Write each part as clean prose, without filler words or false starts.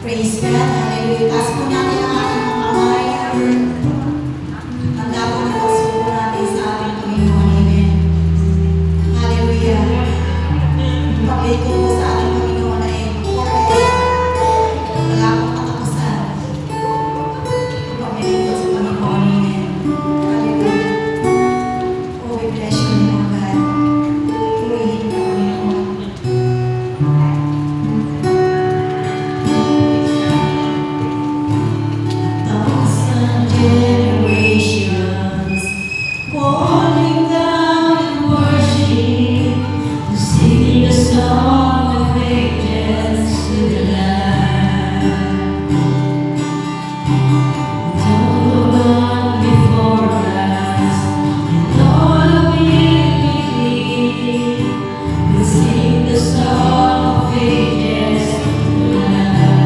Praise God. Hallelujah. Taas po natin ang ating mga kamay. Handa po na pagsuko natin sa ating Panginoon. Amen. Hallelujah. Pag-ibig ko po sa ating Panginoon ay forever. Wala pong katapusan. Pag-ibig ko sa Panginoon. Amen. Hallelujah. Oh, we bless you, Lord God. Purihin ka, Panginoon. Generations falling down in worship to sing the song of ages to the Lamb. And all the one before us and all of eternity will sing the song of ages to the Lamb.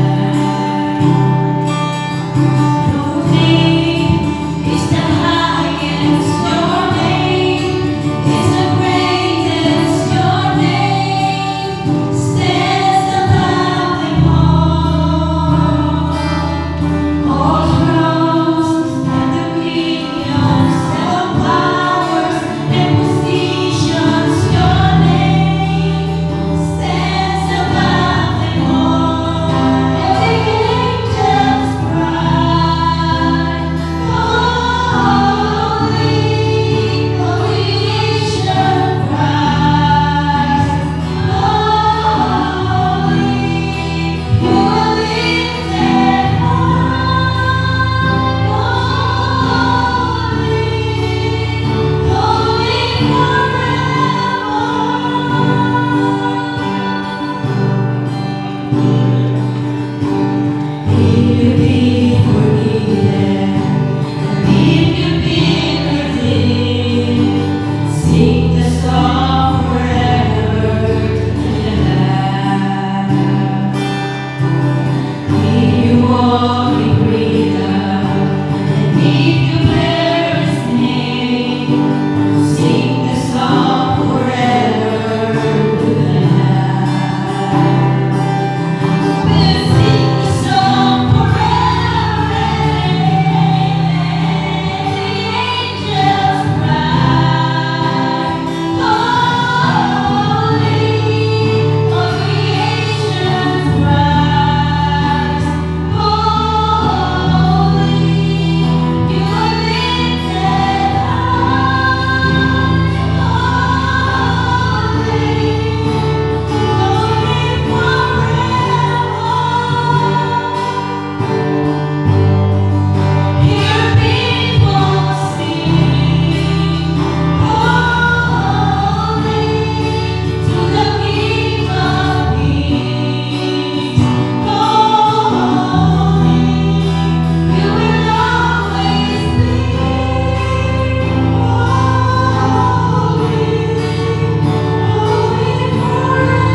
Is the highest your name, is the greatest your name, stands above them all. All thrones and dominions, all powers and positions, your name stands above them all. Every angel's cry, holy, creation cries, holy, you are lifted high, holy, holy forever. If you've been forgiven, if you've been redeemed, sing the song forever to the Lamb. If you walk in freedom, and if you bear His name, sing the song forever to the Lamb. We'll sing the song forever, the angels cry, holy, all creation cries, holy, you are lifted high, Hear people sing, holy, to the King of Kings, holy, you will always be, holy forever.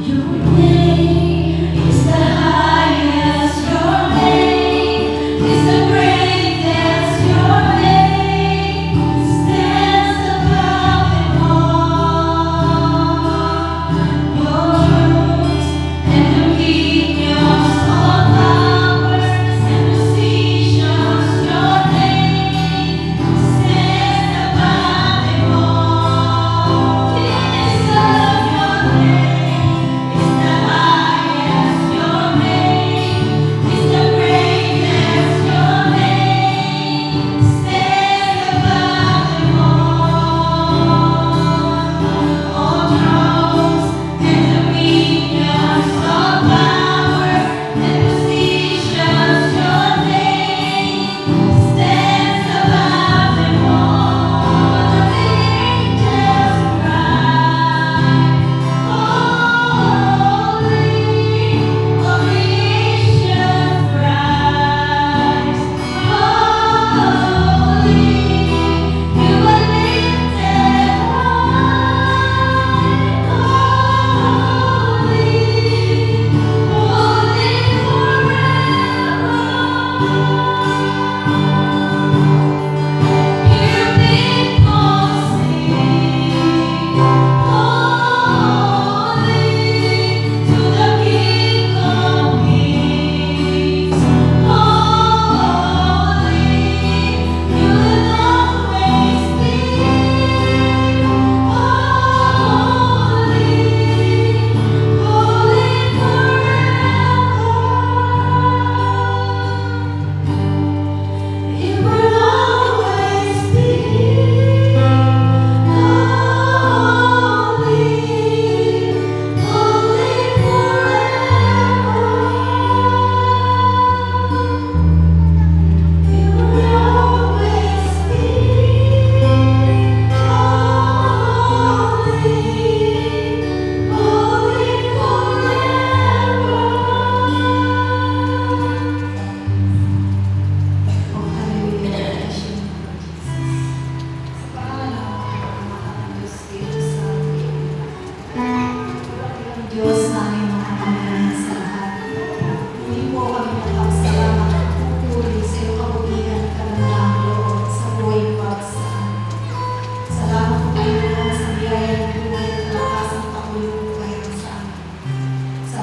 Your name is the highest, your name is the greatest, your name stands above them all. Your thrones and dominions, all powers and positions, your name stands above them all. Jesus, your name is the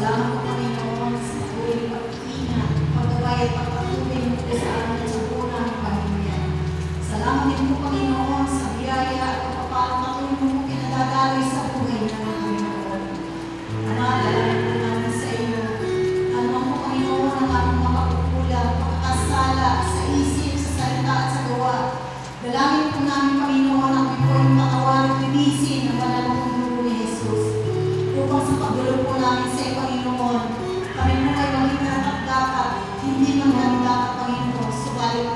Salamat po, Panginoon, sa patuloy na pag-iingat, pagkabay at pagpatuloy mo po sa amin at sa buong naming pamilya. Salamat din po, Panginoon, sa biyaya at kapapalang patuloy mo po kinadadaloy sa buhay namin, Panginoon. Ama, dalangin po namin sa iyo. Ano po, Panginoon, ang aming mga pagkukulang, pagkakasala sa isip, sa salita at sa gawa. Dalangin po namin, Panginoon, ang po yung katawan at linisin ng banal mong dugo ni Jesus. Upang sa pagdulog po namin sa iyo, Panginoon, kami po ay maging karapat-dapat, hindi man dapat, Panginoon, subalit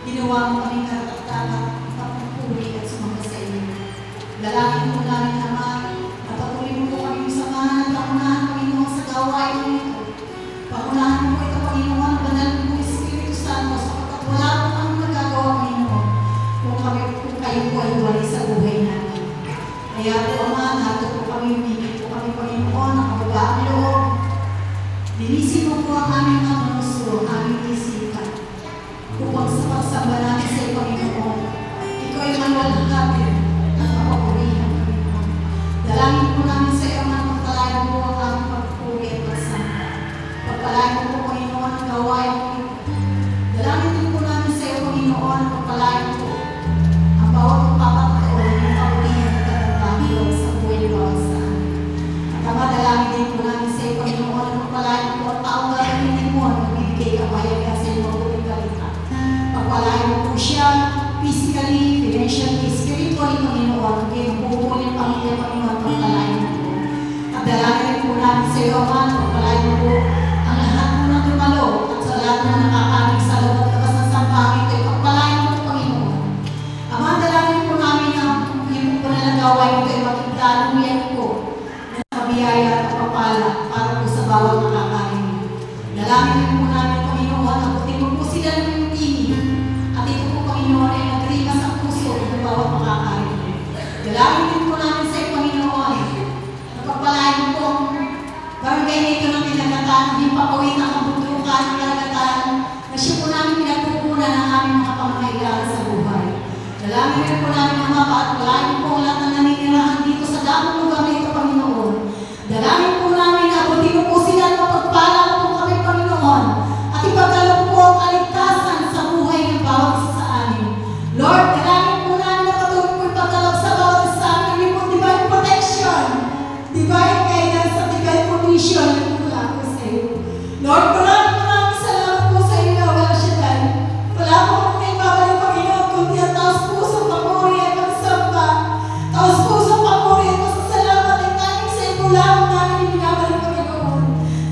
ginawa mo kami karapat-dapat, papupuri at sumama sa iyo. Dalangin po namin, Ama, na patuloy mo po kami samahan at pangunahan, Panginoon, sa gawain mo ito. Pangunahan mo po ito, Panginoon, banal mo po Espiritu Santo, sapagkat wala po kami magagawa, Panginoon, kung kayo po ay wali sa buhay namin. Kaya po, Ama, nato po kami, humigit po kami, Panginoon, ang kababaang loob. Linisin mo po ang aming mga puso, ang aming isipan. Upang sa pagsamba namin sa iyo, Panginoon, ikaw ay manlalakapin at mapapurihan, Panginoon. Dalangin po namin sa iyo, mga pagpalayan mo ang aming pagpuri at pagsamba. Pagpalayan mo po, Panginoon, ang gawain mo ito. Dalangin din po namin sa iyo, Panginoon, ang pagpalayan mo ang bawat pagpapataon ng pagpurihan at katagdamilog sa buhay ni bawat sa amin. At Ama, dalangin din po namin sa iyo, Panginoon, ang pagpalayan mo ang taong gagamitin mo ang magbibigay kapayagan sa iyo mabuting balita. Pagpalayan mo po siya physically, financially, spiritually, Panginoon, ang kinubuo ng pamilya, Panginoon, pagpalayan mo po. At dalangin din po namin sa iyo, Ama, pagpalayan mo po ang lahat mo ng dumalo at sa lahat na nakakanig sa loob at labas ng sampang ito, pagpalayan mo po, Panginoon. Ama, dalangin po namin ang yung po na nagawain ito ay makikitaluyan po ng kabiyaya at kapapala para po sa bawat nakakanig. Dalangin din po namin, Panginoon, ang puti mo po sila ng yung tinig. At ito po, Panginoon, ay nagrimas ang puso ng bawat makakain. Dalangin din po namin sa iyo, Panginoon, na pagpalain mo po ang barangay na ito ng pinagatan, hindi papawin ang kabundukan ng pinagatan, na siya po namin pinagpupunan ng aming mga pangangailangan sa buhay. Dalangin din po namin ang mga pagpalain po ang lahat ng naninirahan dito sa damang lugar na ito, Panginoon. Dalangin po namin na abutin mo po sila at mapagpala mo po kami, Panginoon, at ipagkaloob po ang kaligtasan sa buhay ng bawat isa sa amin. Lord, dalangin po namin na patuloy po ipagkaloob sa bawat isa sa amin, yung po divine protection, divine guidance at divine provision na mula po sa iyo. Lord, maraming salamat po sa iyo na wala siya dahil. Wala po kami may babalik, Panginoon, kundi ang taos pusong papuri at pagsamba, taos pusong papuri at pasasalamat ay tanging sa iyo lamang namin ibinabalik, Panginoon.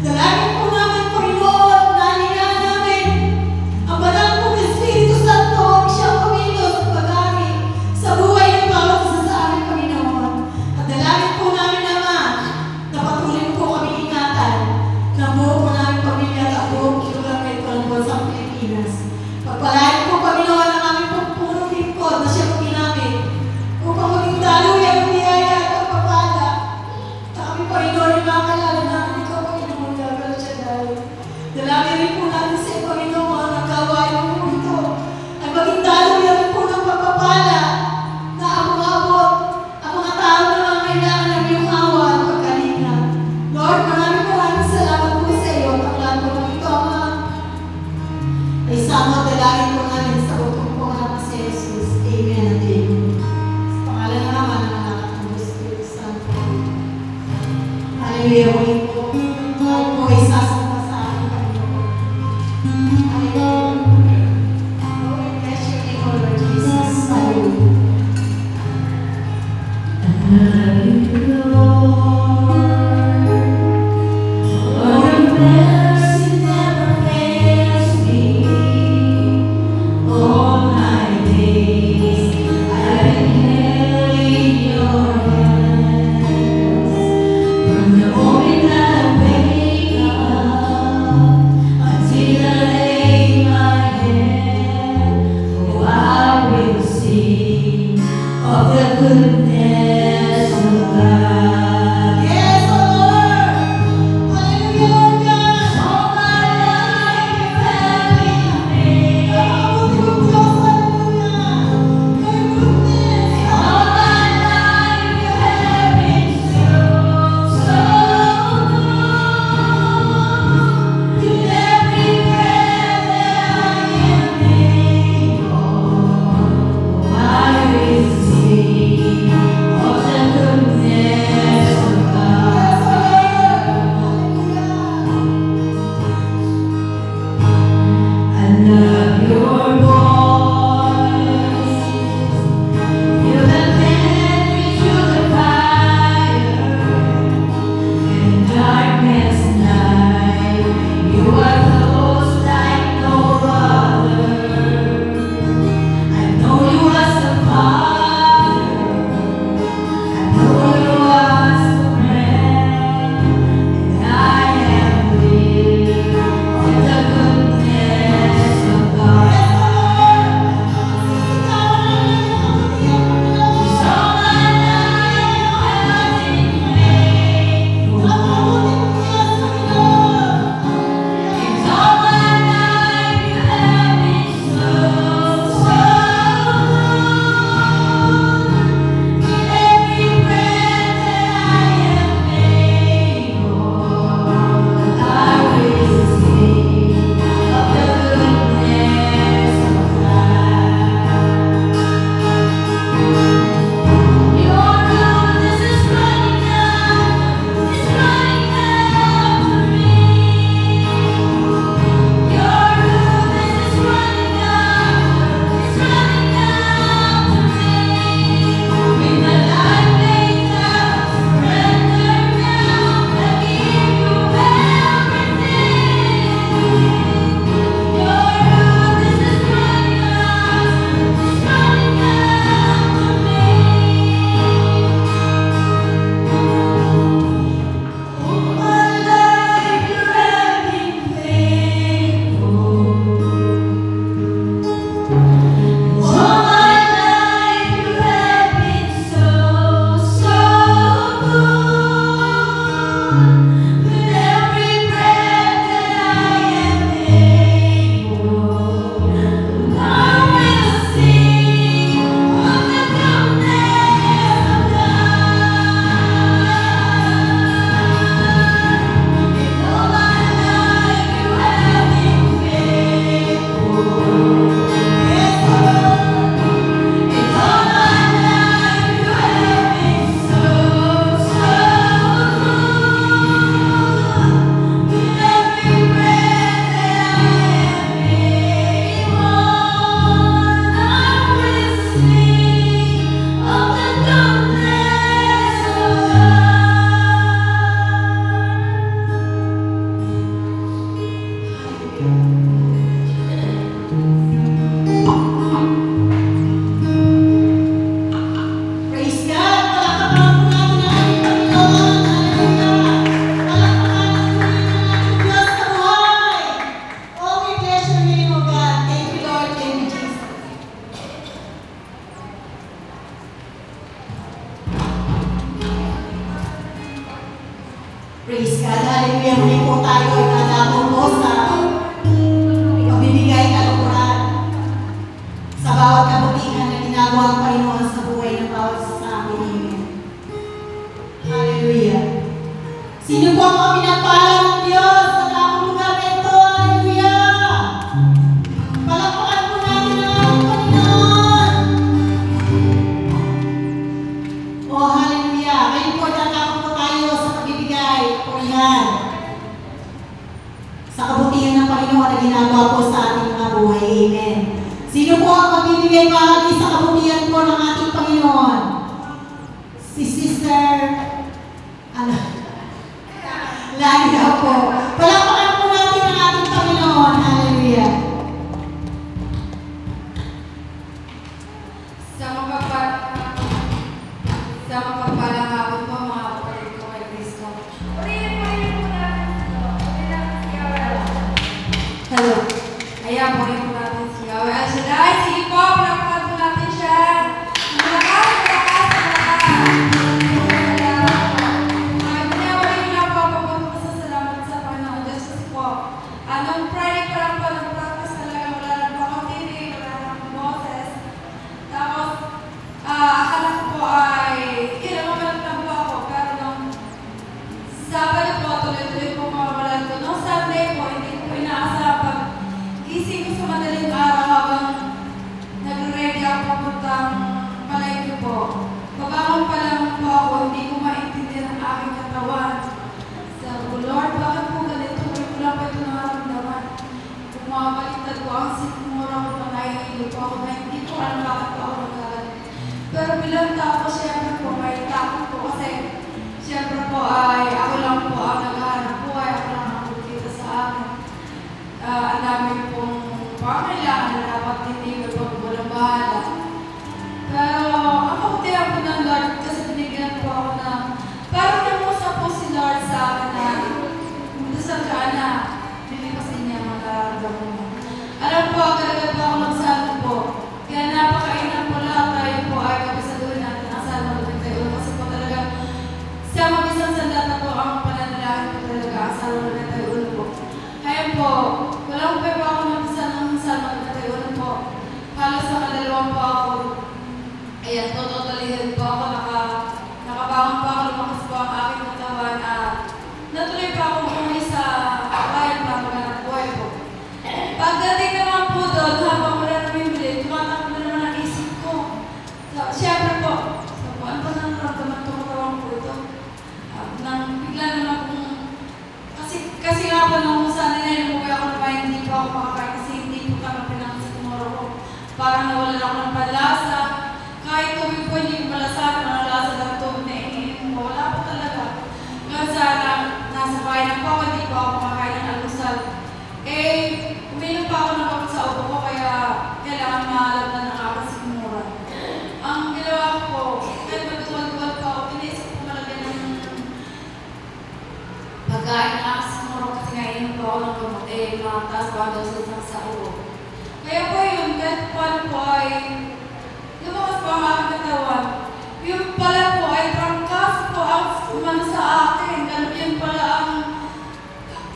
Dalangin po namin, Panginoon, na hinihingan namin ang banal mong Espiritu Santo ang siyang kumilos at pag-ari sa buhay ng bawat isa sa amin, Panginoon. At dalangin po namin, Ama, na patuloy po kami ingatan na buo po namin pamilya at buong lugar na ito ng bansang Pilipinas. Pagpalain po, Panginoon, ang aming pagpunong lingkod na siya po ginamit upang maging daluyan ng biyaya at pagpapala. At kami, Panginoon, yung mga kalala namin ikaw, Panginoon, gagawin siya dahil. Dalangin rin po natin sa iyo, Panginoon, ang gawain mo po ito ay maging daluyan po ng pagpapala na abot-abot ang mga tao na mga kailangan ng iyong awa at pagkalinga. Lord, maraming salamat po sa iyo at ang lahat po ng ito, Ama, ay sama dalangin po namin sa butong po ng si Jesus. Amen and amen. Sa pangalan na naman ng anak ng Espiritu Santo. Hallelujah. Muli po, tayo po ay sasamba sa aking Panginoon. Hallelujah. Oh, we bless your name, O Lord Jesus. Hallelujah. From the moment that I wake up Praise God. Hallelujah. Muli po tayo ay nadako po sa pagbibigay kalukuran sa bawat kabutihan na ginagawa ng Panginoon sa buhay ng bawat sa amin. Amen. Hallelujah. Sino po ang pinagpala ng Diyos sa taong lugar na ito? Hallelujah. Palakpakan po natin ang ating Panginoon. Oh, hallelujah. Ngayon po, tatapos po tayo sa pagbibigay purihan sa kabutihan ng Panginoon na ginagawa po sa ating mga buhay. Amen. Sino po ang magbibigay bahagi sa kabutihan po ng ating Panginoon? Si Sister, lagi daw po. Palakpakan po natin ang ating Panginoon. Hallelujah. Sa mapagpalang hapon po mga kapatid ko kay Kristo. Purihin po natin ito. Hello. Ayan, purihin po natin si Yahweh El Shaddai. Sige po, palakpakan po natin siya. Malakas. Anong Friday pa lang po, nag-practice talaga, wala lang po akong tinig, wala lang akong boses. Tapos, akala ko po ay, naman lang po ako, pero nung Sabado po, tuloy-tuloy po mawawalan ko. Nung Sunday po, hindi ko po inaasahan pag gising ko sa madaling araw habang nag-ready ako papuntang palengke po. Pagbangon pa lang po ako, hindi ko maintindihan ang aking katawan. Sabi ko, Lord, bakit po ganito? Wala pa ito nararamdaman. Kung makabaliktad ko ang sikmura ko na nahihilo po ako na hindi ko alam bakit po ako nagkagalit. Pero bilang tao, siyempre po, may takot po kasi siyempre po ay ako lang po ang naghahanap buhay, ako lang ang nakikita sa akin. Ang dami pong pangailangan na dapat tinigil pag walang bahala. Pero ang kabutihan po ng Lord kasi binigyan po ako na parang namusa po si Lord sa akin na dasal ka na lilipasin niya mga nararamdaman mo. Alam po, talaga po ako magsalmo po. Kaya napakainam po lahat tayo po ay kapisaduhin natin ang salmo ng tayo. Kasi po talaga sa mag-isang sandata po ang pananalahin po talaga ang salmo ng tayo po. Kaya po, walang pa po ako mag-isa ng salmo ng tayo po. Halos sa kadalawang po ako. Ayan po, totalihin po ako. Nakabangon po ako, lumakas po ang aking katawan at natuloy pa akong umuwi sa bayan para maghanap buhay po. Pagdating naman po doon, habang wala na bibili, tumatakbo na naman ang isip ko. So, siyempre po, ano ba nang ramdaman itong katawan ko ito? Bigla naman kung, kasi nga po nung sana na umuwi ako na bayan, hindi po ako makakain kasi hindi po kami pinansin tomorrow ko. Parang nawala ako ng panlasa. Kahit tubig po, hindi ko malasabi ng lasa ng tubig na iniinom ko. Wala po talaga. Ngayon sana, nasa bahay na po ako, hindi po ako makakain ng almusal. Uminom pa ako ng kapag sa upo ko, kaya kailangan maalam na ng aking sigmura. Ang ginawa ko, kahit magtuwal-tuwal pa ako, pinisip ko malagyan ng pagkain ng aking sigmura kasi nga inom pa ako ng gamot, mataas pa daw sa ulo. Kaya po yun, kahit paano po ay lumakas po ang aking katawan. Yung pala po ay trangkas po ang umano sa akin. Ganun yun pala ang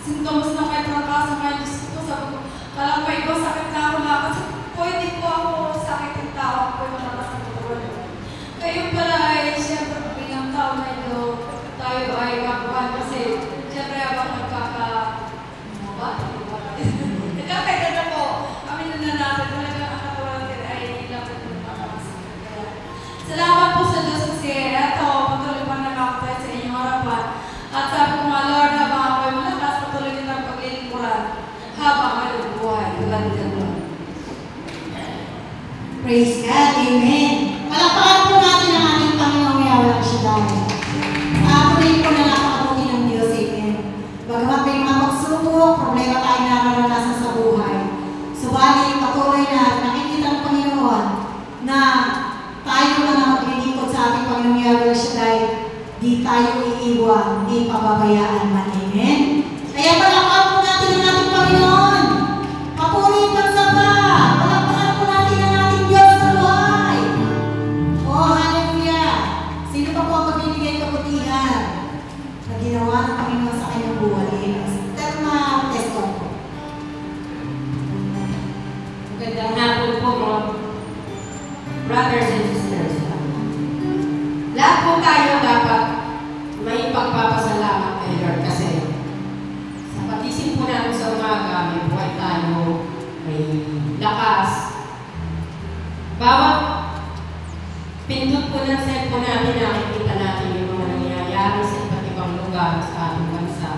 sintomas na may trangkas sa may Diyos ko. Sabi ko, kala pa ikaw sakit na ako na. Kasi pwede po ako sakit ng tao. Pwede malakas ang katawan. Kaya yung pala ay siyempre bilang tao na ito, tayo ay kakuhan. Kasi siyempre habang nagkakaedad na po, kami na natin talaga ang katawan natin ay ilapit ng malakas. Salamat po sa Diyos kasi ito, patuloy pa nakakatay sa inyong harapan. At sabi ko nga, Lord, habang ako ay malakas, patuloy din ang paglilingkuran habang ako buhay. Kagalitan mo. Praise God. Amen. Palakpakan po natin ang ating Panginoong Yahweh El Shaddai. Purihin po na napakabuti ng Diyos. Amen. Bagamat may mga pagsubok, problema tayo nararanasan sa buhay. Subalit, patuloy na nakikita ng Panginoon na tayo na maglilingkod sa ating Panginoong Yahweh El Shaddai, di tayo iiwan, di pababayaan man. Amen? Kaya palakpakan po natin ang ating Panginoon. Papurihin pagsapa. Palakpakan po natin ang ating Diyos sa buhay. bawat pindot po ng cellphone natin, nakikita natin yung mga nangyayari sa iba't ibang lugar sa ating bansa.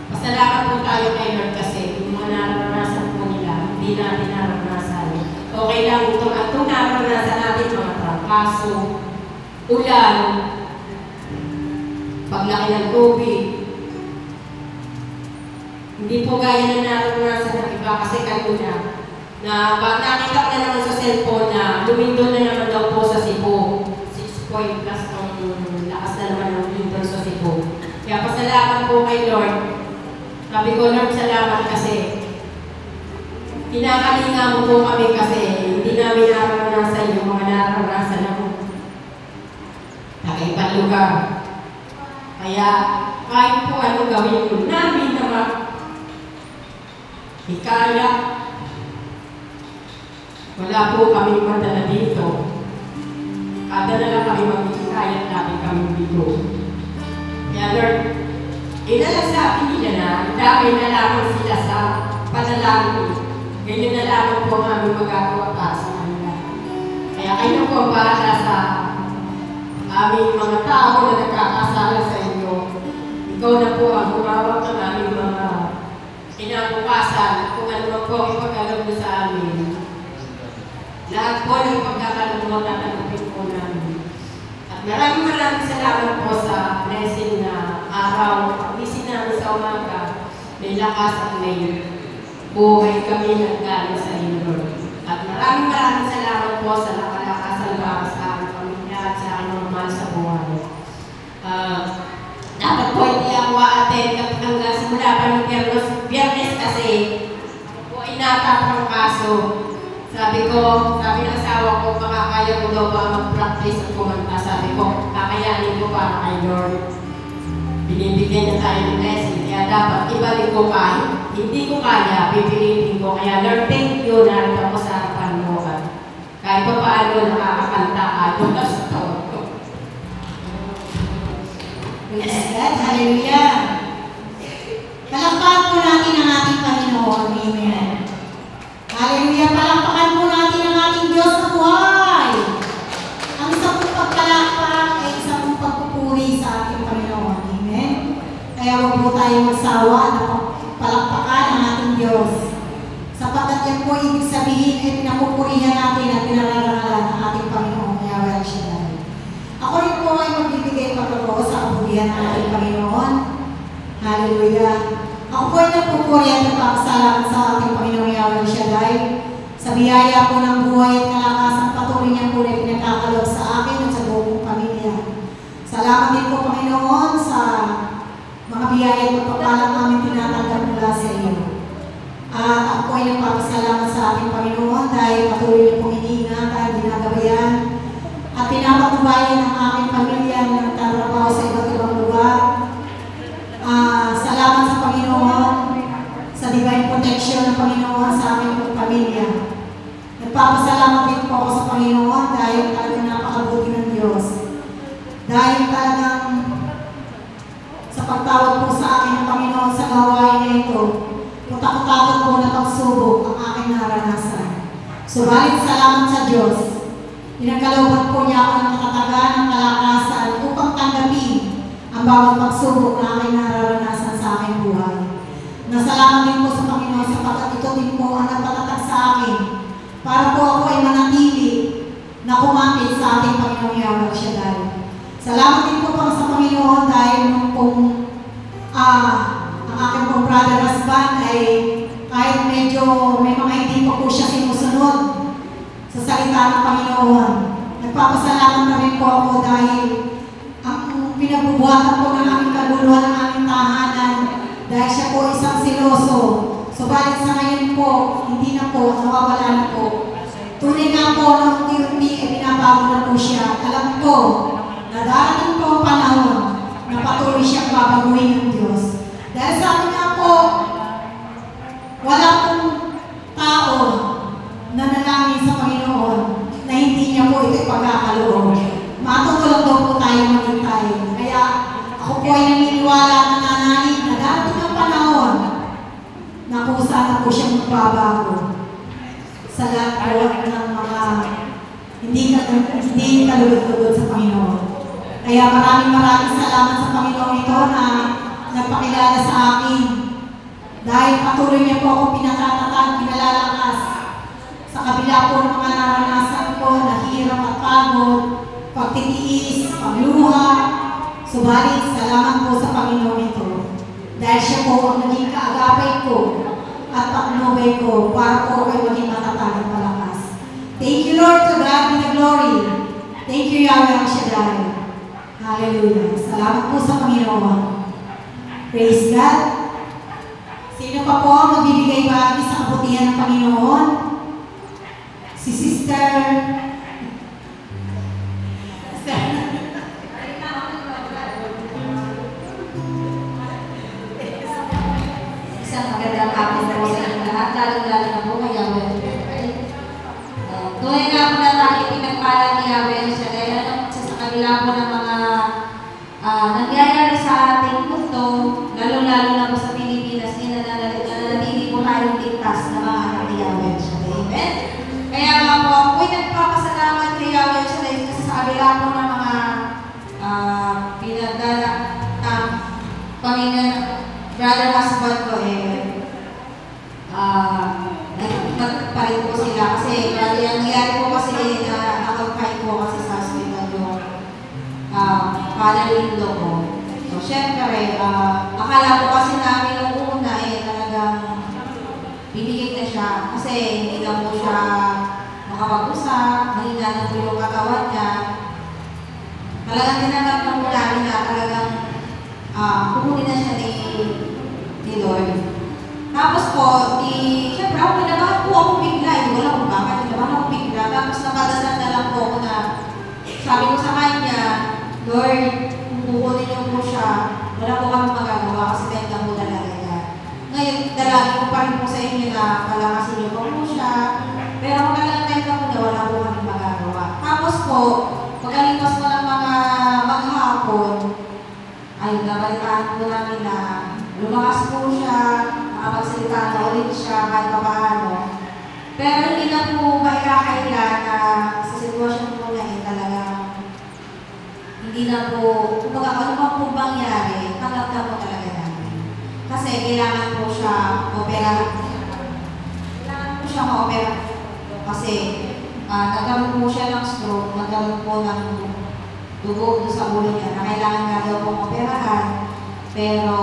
Pasalamat po tayo kay Lord kasi yung mga naranasan po nila, hindi natin naranasan. Okay lang itong naranasan natin, mga trangkaso, ulan, paglaki ng tubig. Hindi po gaya na naranasan ng iba kasi kanina na nakita ko na naman sa cellphone na lumindol na naman daw po sa Cebu. 6 point plus ang lakas na naman ng lindol sa Cebu. Kaya pasalamat po kay Lord. Sabi ko, Lord, salamat kasi kinakalinga mo po kami kasi hindi namin naranasan yung mga naranasan ako sa ibang lugar. Kaya kahit po ano gawin po namin na hikaya, wala po kami madala dito. Kada na lang kami mag-hikaya at namin kami dito. Kaya Lord, inalasabi nila na dami na lamang sila sa panalangin. Ganyan na lamang po ang aming magagawa para sa kanila. Kaya kayo po ang bahala sa aming mga tao na nagkakasala sa inyo. Ikaw na po ang humawak ng aming mga kinabukasan kung ano po ang ipagkalog mo sa amin. Lahat po ng pagkakalog mo tatanggapin po namin. At maraming salamat po sa blessing na araw. Pagisin namin sa umaga, may lakas at may buhay kami naggaling sa inyo. At maraming salamat po sa nakalakasan para sa aming pamilya at sa aking mga mahal sa buhay. Dapat po hindi ako attend hanggang simula pa ng Biyernes kasi po inatap ng kaso. Sabi ng asawa ko, makakaya ko daw ba mag-practice at kumanta. Sabi ko, kakayanin ko para kay Lord. Binibigyan niya tayo ng blessing. Kaya dapat ibalik ko kahit hindi ko kaya, pipilitin ko. Kaya Lord, thank you na rin ako sa harapan mo. Kahit pa paano nakakakanta ka, doon ka sa tawag ko. Praise God. Hallelujah. Palakpakan po natin ang ating Panginoon. Amen. Hallelujah. Palakpakan po natin ang ating Diyos na buhay. Ang isang pong pagpalakpak ay isang pong pagpupuri sa ating Panginoon. Amen. Kaya huwag po tayo magsawa na palakpakan ang ating Diyos. Sapagkat yan po ibig sabihin ay pinapupurihan natin at pinararangalan ang ating Panginoon. Yahweh Shaddai. Ako rin po ay magbibigay pagkakao sa kapurihan ng ating Panginoon. Hallelujah. Ako po ay nagpupuri at nagpapasalamat sa ating Panginoon Yahweh Shaddai sa biyaya po ng buhay at kalakasang patuloy niya po na pinagkakalog sa akin at sa buong pamilya. Salamat din po Panginoon sa mga biyaya at pagpapalang namin tinatanggap mula sa iyo. At ako po ay nagpapasalamat sa ating Panginoon dahil patuloy niyo pong iniingatan, ginagabayan at pinapatubayan ang aking pamilya na nagtatrabaho sa iba't ibang lugar. Salamat sa Panginoon sa divine protection ng Panginoon sa aming pamilya. Nagpapasalamat din po ako sa Panginoon dahil talagang napakabuti ng Diyos. Dahil talagang sa pagtawag po sa akin ng Panginoon sa gawain na ito, takot-takot po na pagsubok ang aking naranasan. Subalit salamat sa Diyos. Pinagkalooban po niya ako ng katatagan ng kalakasan upang tanggapin ang bawat pagsubok na aking nararanasan sa aking buhay. Nasalamat din po sa Panginoon sapagkat ito din po ang nagpatatag sa akin para po ako ay manatili na kumapit sa ating Panginoong Yahweh Shaddai. Salamat din po sa Panginoon dahil nung pong ang aking pong brother husband ay kahit medyo may mga hindi pa po siya sinusunod sa salita ng Panginoon. Nagpapasalamat na rin po ako dahil ang pinabubuhatan po ng aming kaguluhan ng aming tahanan dahil siya po isang siloso. Subalit sa ngayon po, hindi na po, nawawala na po. Tunay nga po na unti-unti ay binabago na po siya. Alam ko na darating po ang panahon na patuloy siyang babaguhin ng Diyos. Dahil sabi nga po, wala pong tao na nanangin sa Panginoon na hindi niya po ito ipagkakaloob. Matutulog daw po tayo maghintay. Kaya ako po ay naniniwala at nananalig na darating ang panahon na kung saan na po siyang magbabago sa lahat po ng mga hindi kalugod-lugod sa Panginoon. Kaya maraming salamat sa Panginoon ito na nagpakilala sa akin. Dahil patuloy niya po ako pinatatatag, pinalalakas sa kabila po ng mga naranasan ko na hirap at pagod, pagtitiis, pagluha. Subalit, salamat po sa Panginoon ito. Dahil siya po ang naging kaagapay ko at patnubay ko para po kayo maging matatag at malakas. Thank you, Lord, to God be the glory. Thank you, Yahweh Shaddai. Hallelujah. Salamat po sa Panginoon. Praise God. Sino pa po ang magbibigay bahagi sa kabutihan ng Panginoon? Si Sister. Isang magandang hapon po sa inyong lahat, lalo-lalo na po kay Yahweh. Tunay nga po na tayo pinagpala ni Yahweh siya dahil sa kanila po ng mga nangyayari sa ating mundo, lalo-lalo na po sa Pilipinas, nananatili po tayong ligtas na mga anak ni Yahweh siya. Amen? Kaya nga po, ako'y nagpapasalamat kay Yahweh siya dahil kasi sa kabila po ng mga pinagdala Panginoon, brother husband ko nagpa rin po sila kasi ang nangyari po kasi na nakapay po kasi sa hospital yung father-in-law ko. So, syempre, akala ko kasi namin nung una talagang bibigay na siya kasi hindi na po siya makapag-usap, mahina na po yung katawan niya. Talagang tinanggap na po namin na talagang pupunin na siya ni Lord. Tapos po, syempre ako pinabahan po ako bigla. Hindi ko alam kung bakit. Pinabahan ako bigla. Tapos nakadasal na lang po ako na sabi ko sa kanya, Lord, kung kukunin niyo po siya, wala po kami magagawa kasi benta po talaga niya. Ngayon, dalagin ko pa rin po sa inyo na palakasin niyo po siya. Pero kung talagang benta po niya, wala po kami magagawa. Tapos po, pagkalipas mo ng mga maghapon, ay nabalitaan po namin na lumakas po siya, makapagsalita na ulit siya kahit pa paano. Pero hindi na po maikakaila na sa sitwasyon po na talagang hindi na po, kumbaga ano pa po mangyari, tanggap na po talaga namin. Kasi kailangan po siya opera. Kailangan po siya ma-opera. Kasi nagkaroon po siya ng stroke, nagkaroon po ng dugo sa ulo niya na kailangan nga daw pong operahan. Pero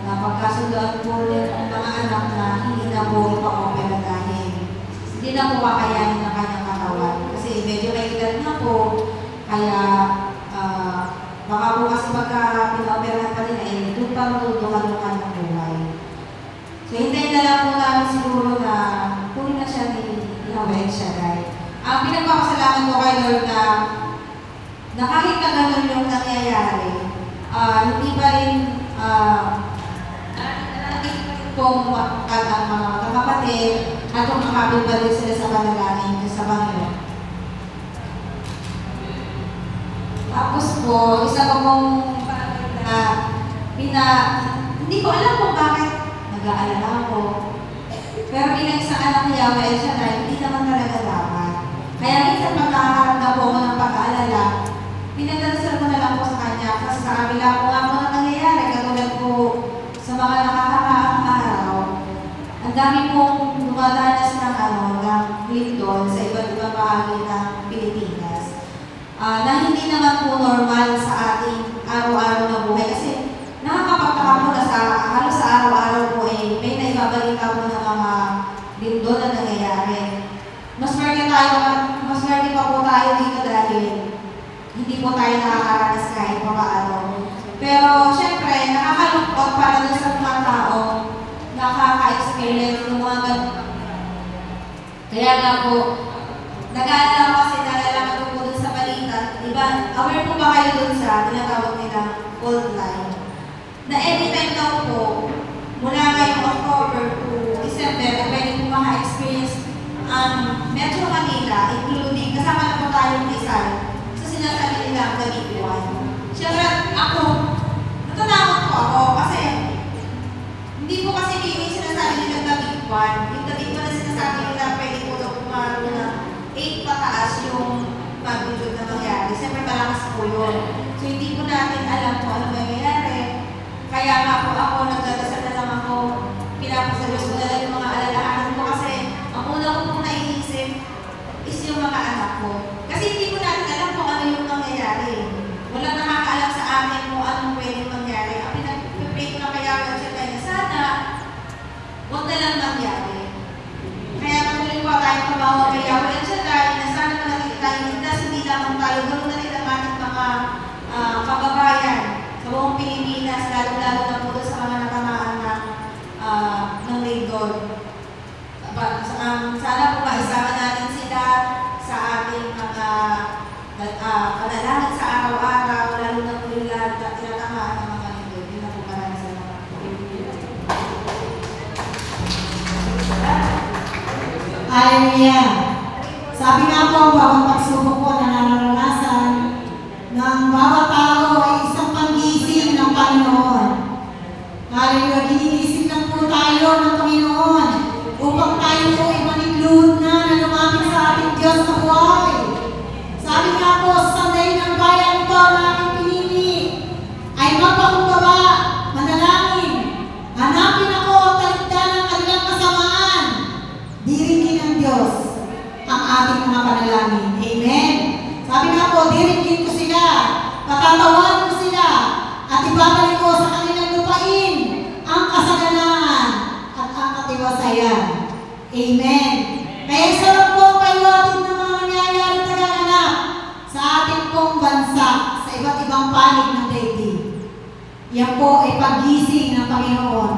napagkasundoan po rin ang mga anak na hindi na po ipa-opera dahil hindi na po kakayanin ng kanyang katawan. Kasi medyo may edad na po, kaya baka po kasi pagka pina-operahan pa rin doon pa matutulungan ng buhay. So hintayin na lang po namin siguro na kunin na siya ni Yahweh Shaddai. Ang pinagpapasalamat ko kay Lord na kahit na ganun yung nangyayari, hindi pa rin pong ang mga kapatid at kumakapit pa rin sila sa panalangin sa Panginoon. Tapos po, isa ko pong hindi ko alam kung bakit nag-aalala ako. Pero bilang isang anak ni Yahweh Shaddai, hindi naman talaga dapat. Kaya minsan pagkakaroon na po ako ng pag-aalala, pinagdadasal ko na lang po sa kanya kasi sa kabila po nga po na nangyayari, katulad po sa mga nakakaraang araw, ang dami pong dumadanas ng lindol sa iba't ibang bahagi ng Pilipinas. Na hindi naman po normal sa ating araw-araw na buhay kasi nakakapagtaka po na halos sa araw-araw po may naibabalita po ng mga lindol na nangyayari. Mas swerte pa po tayo dito dahil hindi po tayo nakakaranas kahit pa paano. Pero syempre, nakakalungkot para doon sa mga tao nakaka-experience ng mga ganun. Kaya nga po, nag-aalala ko kasi nalalaman ko po doon sa balita. Diba, aware po ba kayo doon sa tinatawag nilang cold line? Na anytime daw po, mula ngayong October to December, na pwede po maka-experience ang Metro Manila, including kasama na po tayong Rizal, sa sinasabi nila ang Dagupan. Siyempre, ako, natatakot po ako kasi hindi po kasi yung sinasabi nila Dagupan. Yung Dagupan na sinasabi nila, pwede po daw kumaro na 8 pataas yung So hindi po natin alam kung ano mangyayari. Kaya nga po ako, nagdadasal na lang ako, pinapasa Diyos ko na lang yung mga alalahanin ko kasi ang una ko pong naiisip is yung mga anak ko. Kasi hindi ko natin alam kung ano yung mangyayari. Walang nakakaalam sa amin kung anong pwede mangyari. Ang pinag-pray ko na kaya siya kaya sana, huwag na lang mangyari. Kaya patuloy po tayong kabawa kay Yahweh at Shaddai na sana manatili tayo ligtas, hindi lamang tayo, ganoon na rin ang ating mga kababayan sa buong Pilipinas, lalo-lalo na po sa mga natamaan ng Lindol. Sana po maisama natin sila sa ating mga panalangin sa araw-araw, lalo na po yung lahat na tinatamaan ng mga Lindol. Yun na po, maraming salamat. Hallelujah. Sabi nga po, bawat pagsubok po na nararanasan ng bawat tao ay isang panggising ng Panginoon. Hallelujah. Ginising lang po tayo ng Panginoon upang tayo po ay manigluhod na lumapit sa ating Diyos na buhay. Sabi nga po, sa sanday ng bayan ito na aking pinili ay magpakumbaba, manalangin, hanapin ako at talikdan ang kanilang kasamaan. Diringin ng Diyos ang ating mga panalangin. Amen. Sabi nga po, diringin ko sila, patatawarin ko sila, at ibabalik ko sa kanilang lupain ang kasaganaan at ang katiwasayan. Amen. Kaya sarap po kayo atin ng mga nangyayari taganap sa ating pong bansa, sa iba't ibang panig ng daigdig. Yan po ay paggising ng Panginoon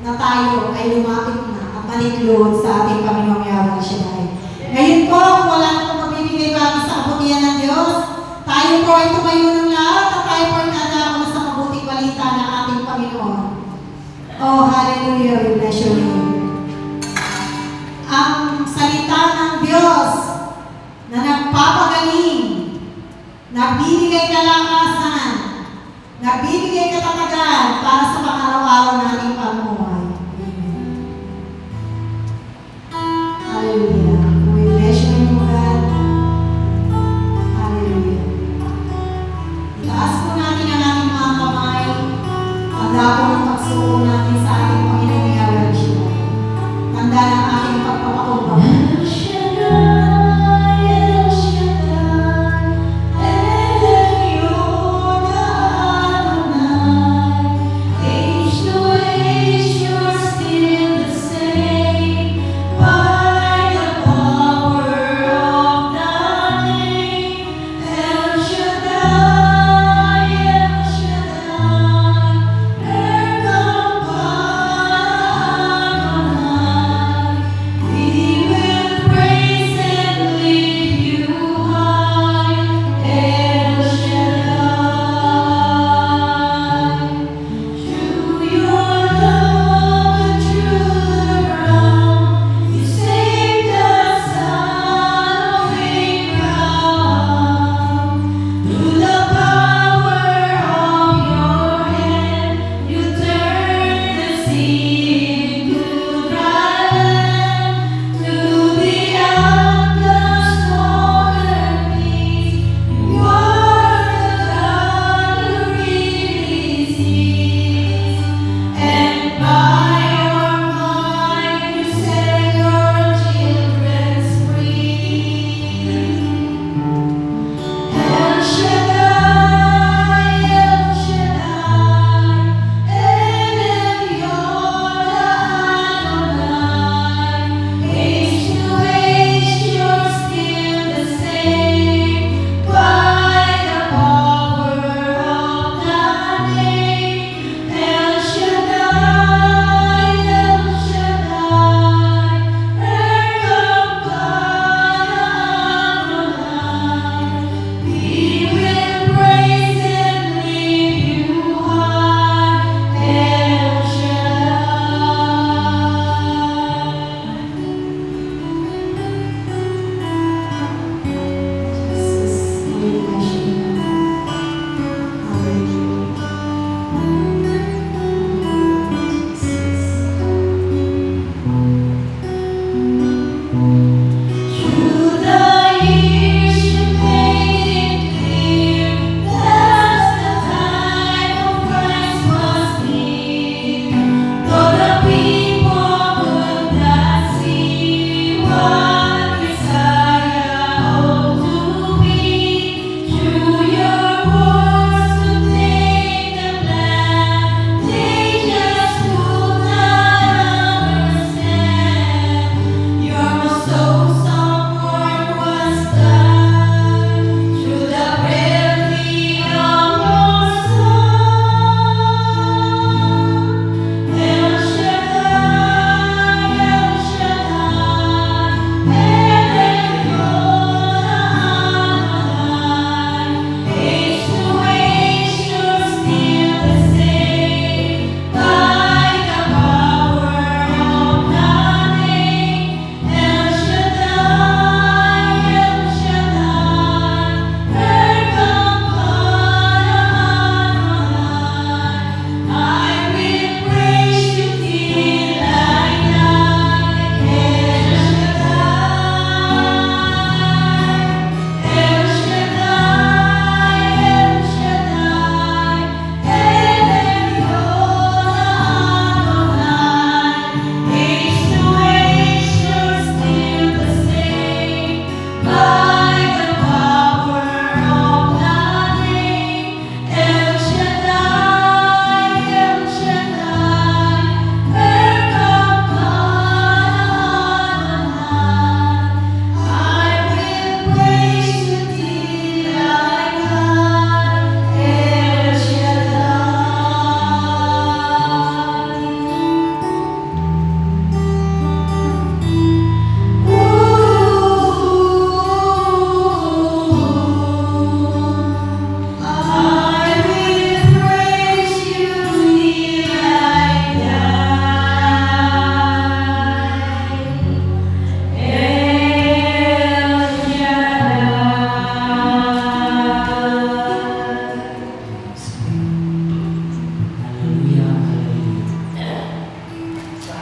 na tayo ay lumapit na at maligluhod sa ating Panginoong Yahweh Shaddai. Ngayon po, kung wala na pong mabibigay bago sa kabutihan ng Diyos, tayo po ay tumayo ng lahat at tayo po ay nadako na sa mabuting balita ng ating Panginoon. Oh, hallelujah, we bless your name. Ang salita ng Diyos na nagpapagaling, nagbibigay kalakasan, nagbibigay katatagan para sa pang-araw-araw nating pamumuhay. Hallelujah. We bless your name, God. Hallelujah. Itaas po natin ang ating mga kamay. Handa po ng pagsuko natin sa ating Panginoong Yahweh Shaddai. Handa ng ating pagpapakumbang. El Shaddai, El Shaddai, El Yon Adonai, H2A.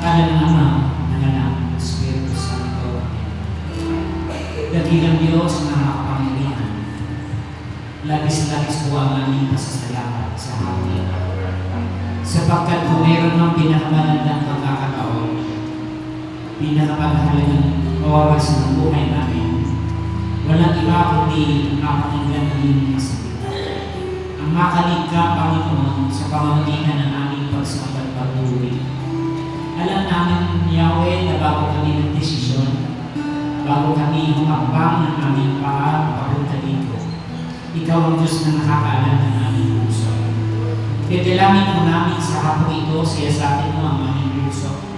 ngalan ng Ama, ng Anak, ng Espiritu Santo. Dakilang Diyos na makapangyarihan, labis-labis po ang aming pasasalamat sa hapon. Sapagkat kung meron ng pinakamagandang pagkakataon, pinakamahalagang oras ng buhay namin, walang iba kundi mapakinggan ng iyong salita. Ang makaligka, Panginoon, sa pamamagitan ng aming pagsambal pag-uwi. Alam namin, Yahweh, na bago kami ng desisyon, bago kami humakbang ng aming paa papunta dito, Ikaw ang Diyos na nakakaalam ng aming puso. Pagdalangin mo namin sa hapon ito, siyasatin mo ang aming puso.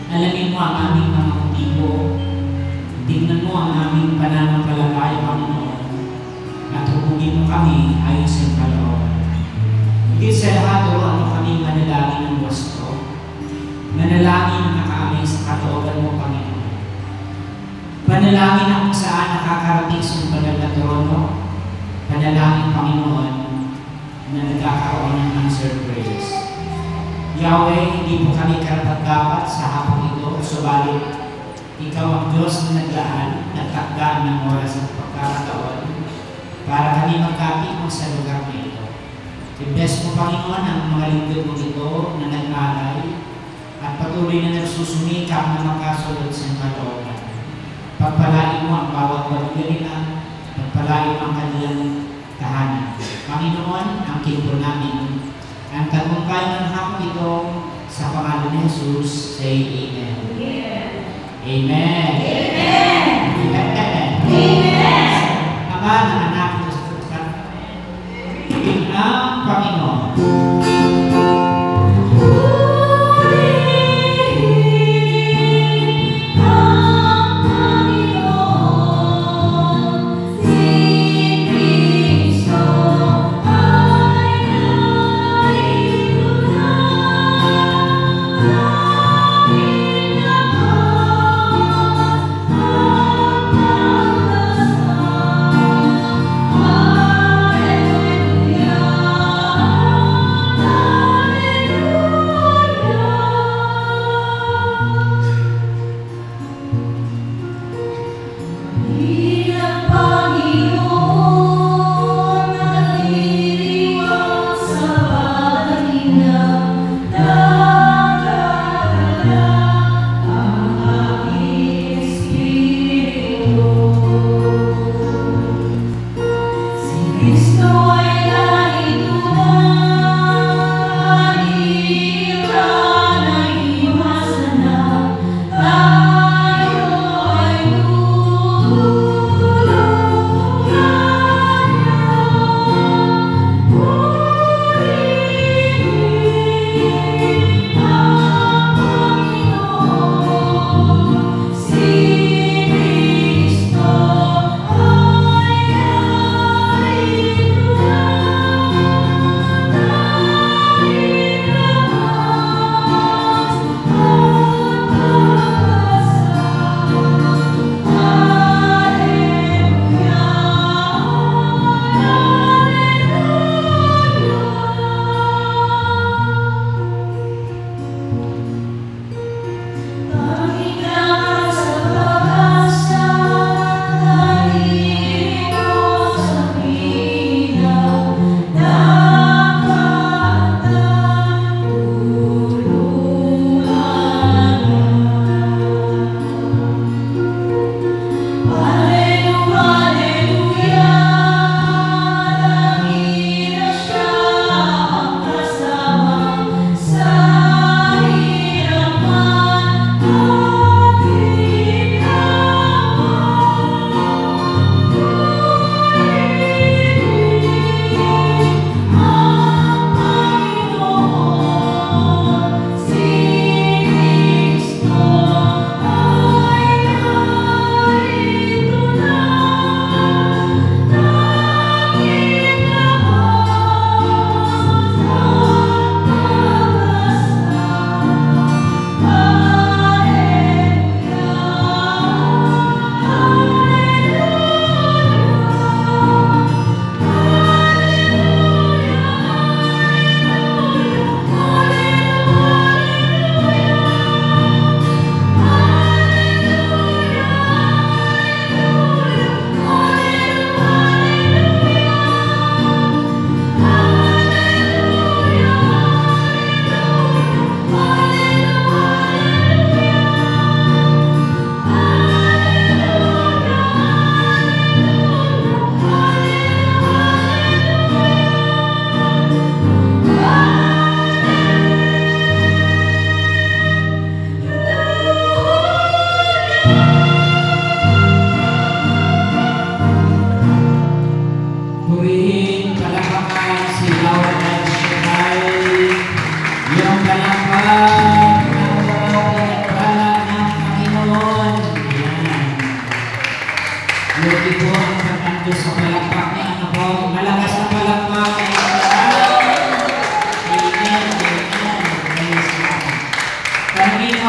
Alamin mo ang aming mga motibo. Tingnan mo ang aming pananampalataya, Panginoon. At hubugin mo kami ayon sa iyong kalooban. Higit sa lahat, turuan mo kami manalangin ng wasto. Manalangin na nakaamin sa kalooban mo, Panginoon. Panalangin na kung saan nakakarating sa iyong banal na trono. Panalangin, Panginoon, na nagkakaroon ng answered prayers. Yahweh, hindi po kami karapat-dapat sa hapon ito, subalit Ikaw ang Diyos na naglaan, nagtakdaan ng oras at pagkakataon para kami magkapit sa lugar na ito. I-bless mo, Panginoon, ang mga lingkod mo ito na nag-alay at patuloy na nagsusumikap na makasunod sa kalooban. Pagpalain mo ang bawat barangay nila, pagpalain mo ang kanilang tahanan. Panginoon, ang kinto namin, ang tagumpay ng hapon ito sa pangalan ni Jesus, say Amen. Amen. Amen. Amen. Amen. Ama ng Anak ng Espiritu Santo, ang Panginoon. Amen.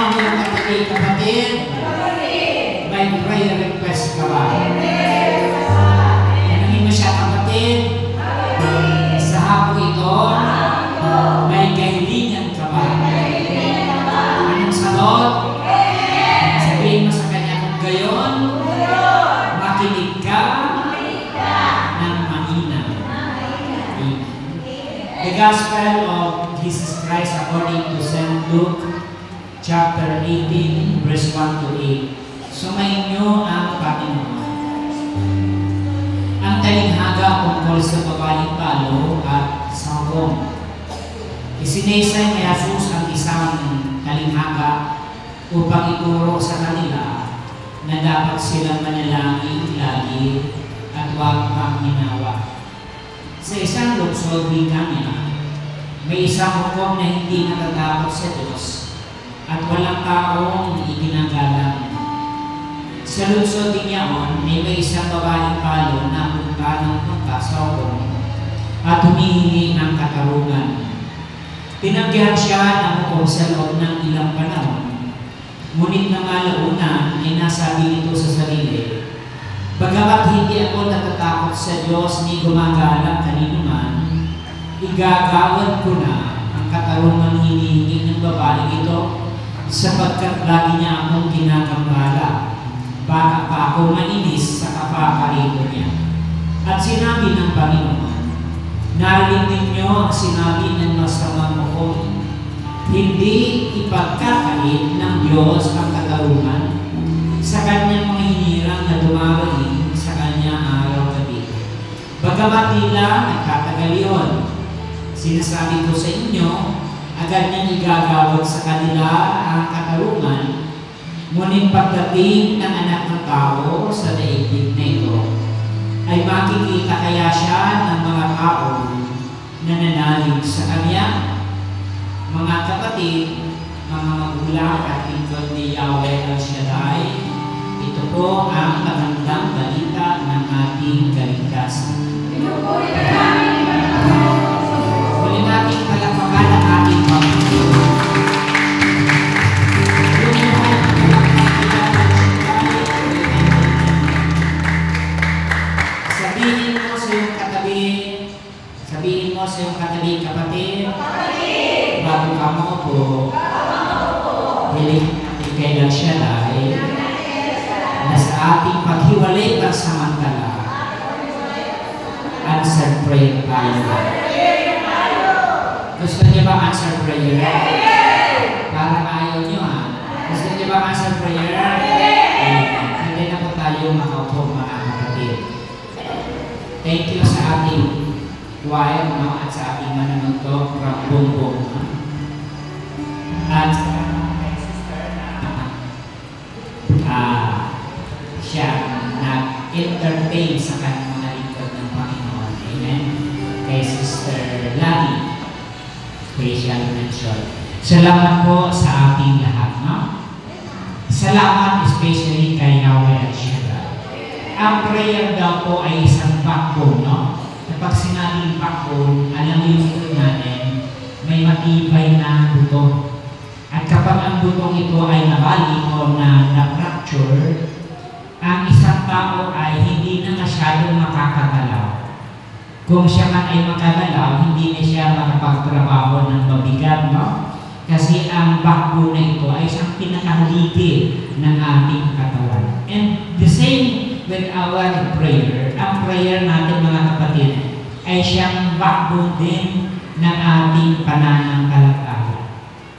mo yung kapatid. May prayer request ka ba? Tanungin mo siya, kapatid. Sa hapon ito, may kahilingan ka ba? Anong sagot? Sabihin mo sa kanya kung gayon, makinig ka ng mahina. The Gospel of Jesus Christ according to St. Luke chapter 18 verse 1 to 8. Sumainyo ang Panginoon. Ang talinghaga tungkol sa babaeng talo at sangkong. Isinesay ni Jesus ang isang talinghaga upang ituro sa kanila na dapat silang manalangin lagi at huwag panghinawa. Sa isang lungsod niya, may isang hukom na hindi natatakot sa Diyos at walang taong iginagalang. Sa lungsod niyaon, may isang babaeng palo na punta ng punta sa hukom at humihingi ng katarungan. Tinanggihan siya ng hukom sa loob ng ilang panahon. Ngunit nang alauna ay nasabi nito sa sarili, bagamat hindi ako natatakot sa Diyos ni gumagalang kanino man, igagawad ko na ang katarungan hinihingi ng babae ito sapagkat lagi niya akong ginagambala. Baka pa ako mainis sa kapakarito niya. At sinabi ng Panginoon, narinig ninyo ang sinabi ng masamang hukom, hindi ipagkakait ng Diyos ang katarungan sa kanyang mga hinirang na dumarating sa kanyang araw-gabi. Bagamat nila nagtatagal yun, sinasabi ko sa inyo, agad niyang igagawad sa kanila ang katarungan, ngunit pagdating ng anak ng tao sa daigdig na ito, ay makikita kaya siya ng mga tao na nanalig sa kanya. Mga kapatid, mga magulang at lingkod ni Yahweh El-Shaddai, ito po ang magandang balita ng ating kaligtasan. Muli nating palakpakan ang ating Panginoon. Sabihin mo sa iyong katabi, kapatid, bago ka mo po, hiling kay El-Shaddai na sa ating paghiwalay pansamantala, answered prayer tayo. Gusto niyo ba answered prayer? Parang ayaw niyo ha? Gusto niyo ba answered prayer? Hindi na po tayo makaupo mga kapatid. Thank you sa ating choir, no? At sa ating mananugtog from Bumbong. At siya nag-entertain sa kanyang mga lingkod ng Panginoon. Amen? Kay Sister Lani, special mention. Salamat po sa ating lahat, no? Salamat especially kay Yahweh El-Shaddai. Ang prayer daw po ay isang backbone, no? Kapag sinabing backbone, alam yung natin, may matibay na buto. At kapag ang butong ito ay nabali o na-fracture, ang isang tao ay hindi na masyadong makakagalaw. Kung siya man ay makagalaw, hindi na siya makapagtrabaho ng mabigat, no? Kasi ang backbone na ito ay isang pinakahaligi ng ating katawan. And the same with our prayer. Ang prayer natin mga kapatid ay siyang backbone din ng ating pananampalataya.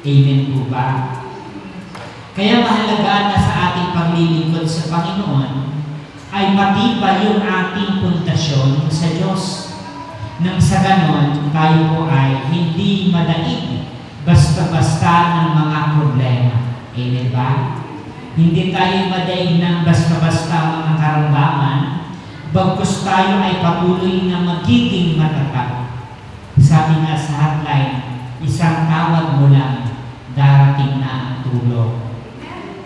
Amen po ba? Kaya mahalaga na sa ating paglilingkod sa Panginoon ay matibay yung ating pundasyon sa Diyos. Nang sa ganon, tayo po ay hindi madaig basta-basta ng mga problema. Amen ba? Hindi tayo madaig ng basta-basta mga karamdaman, bagkus tayo ay patuloy na magiging matatag. Sabi nga sa hotline, isang tawag mo lang, darating na ang tulong.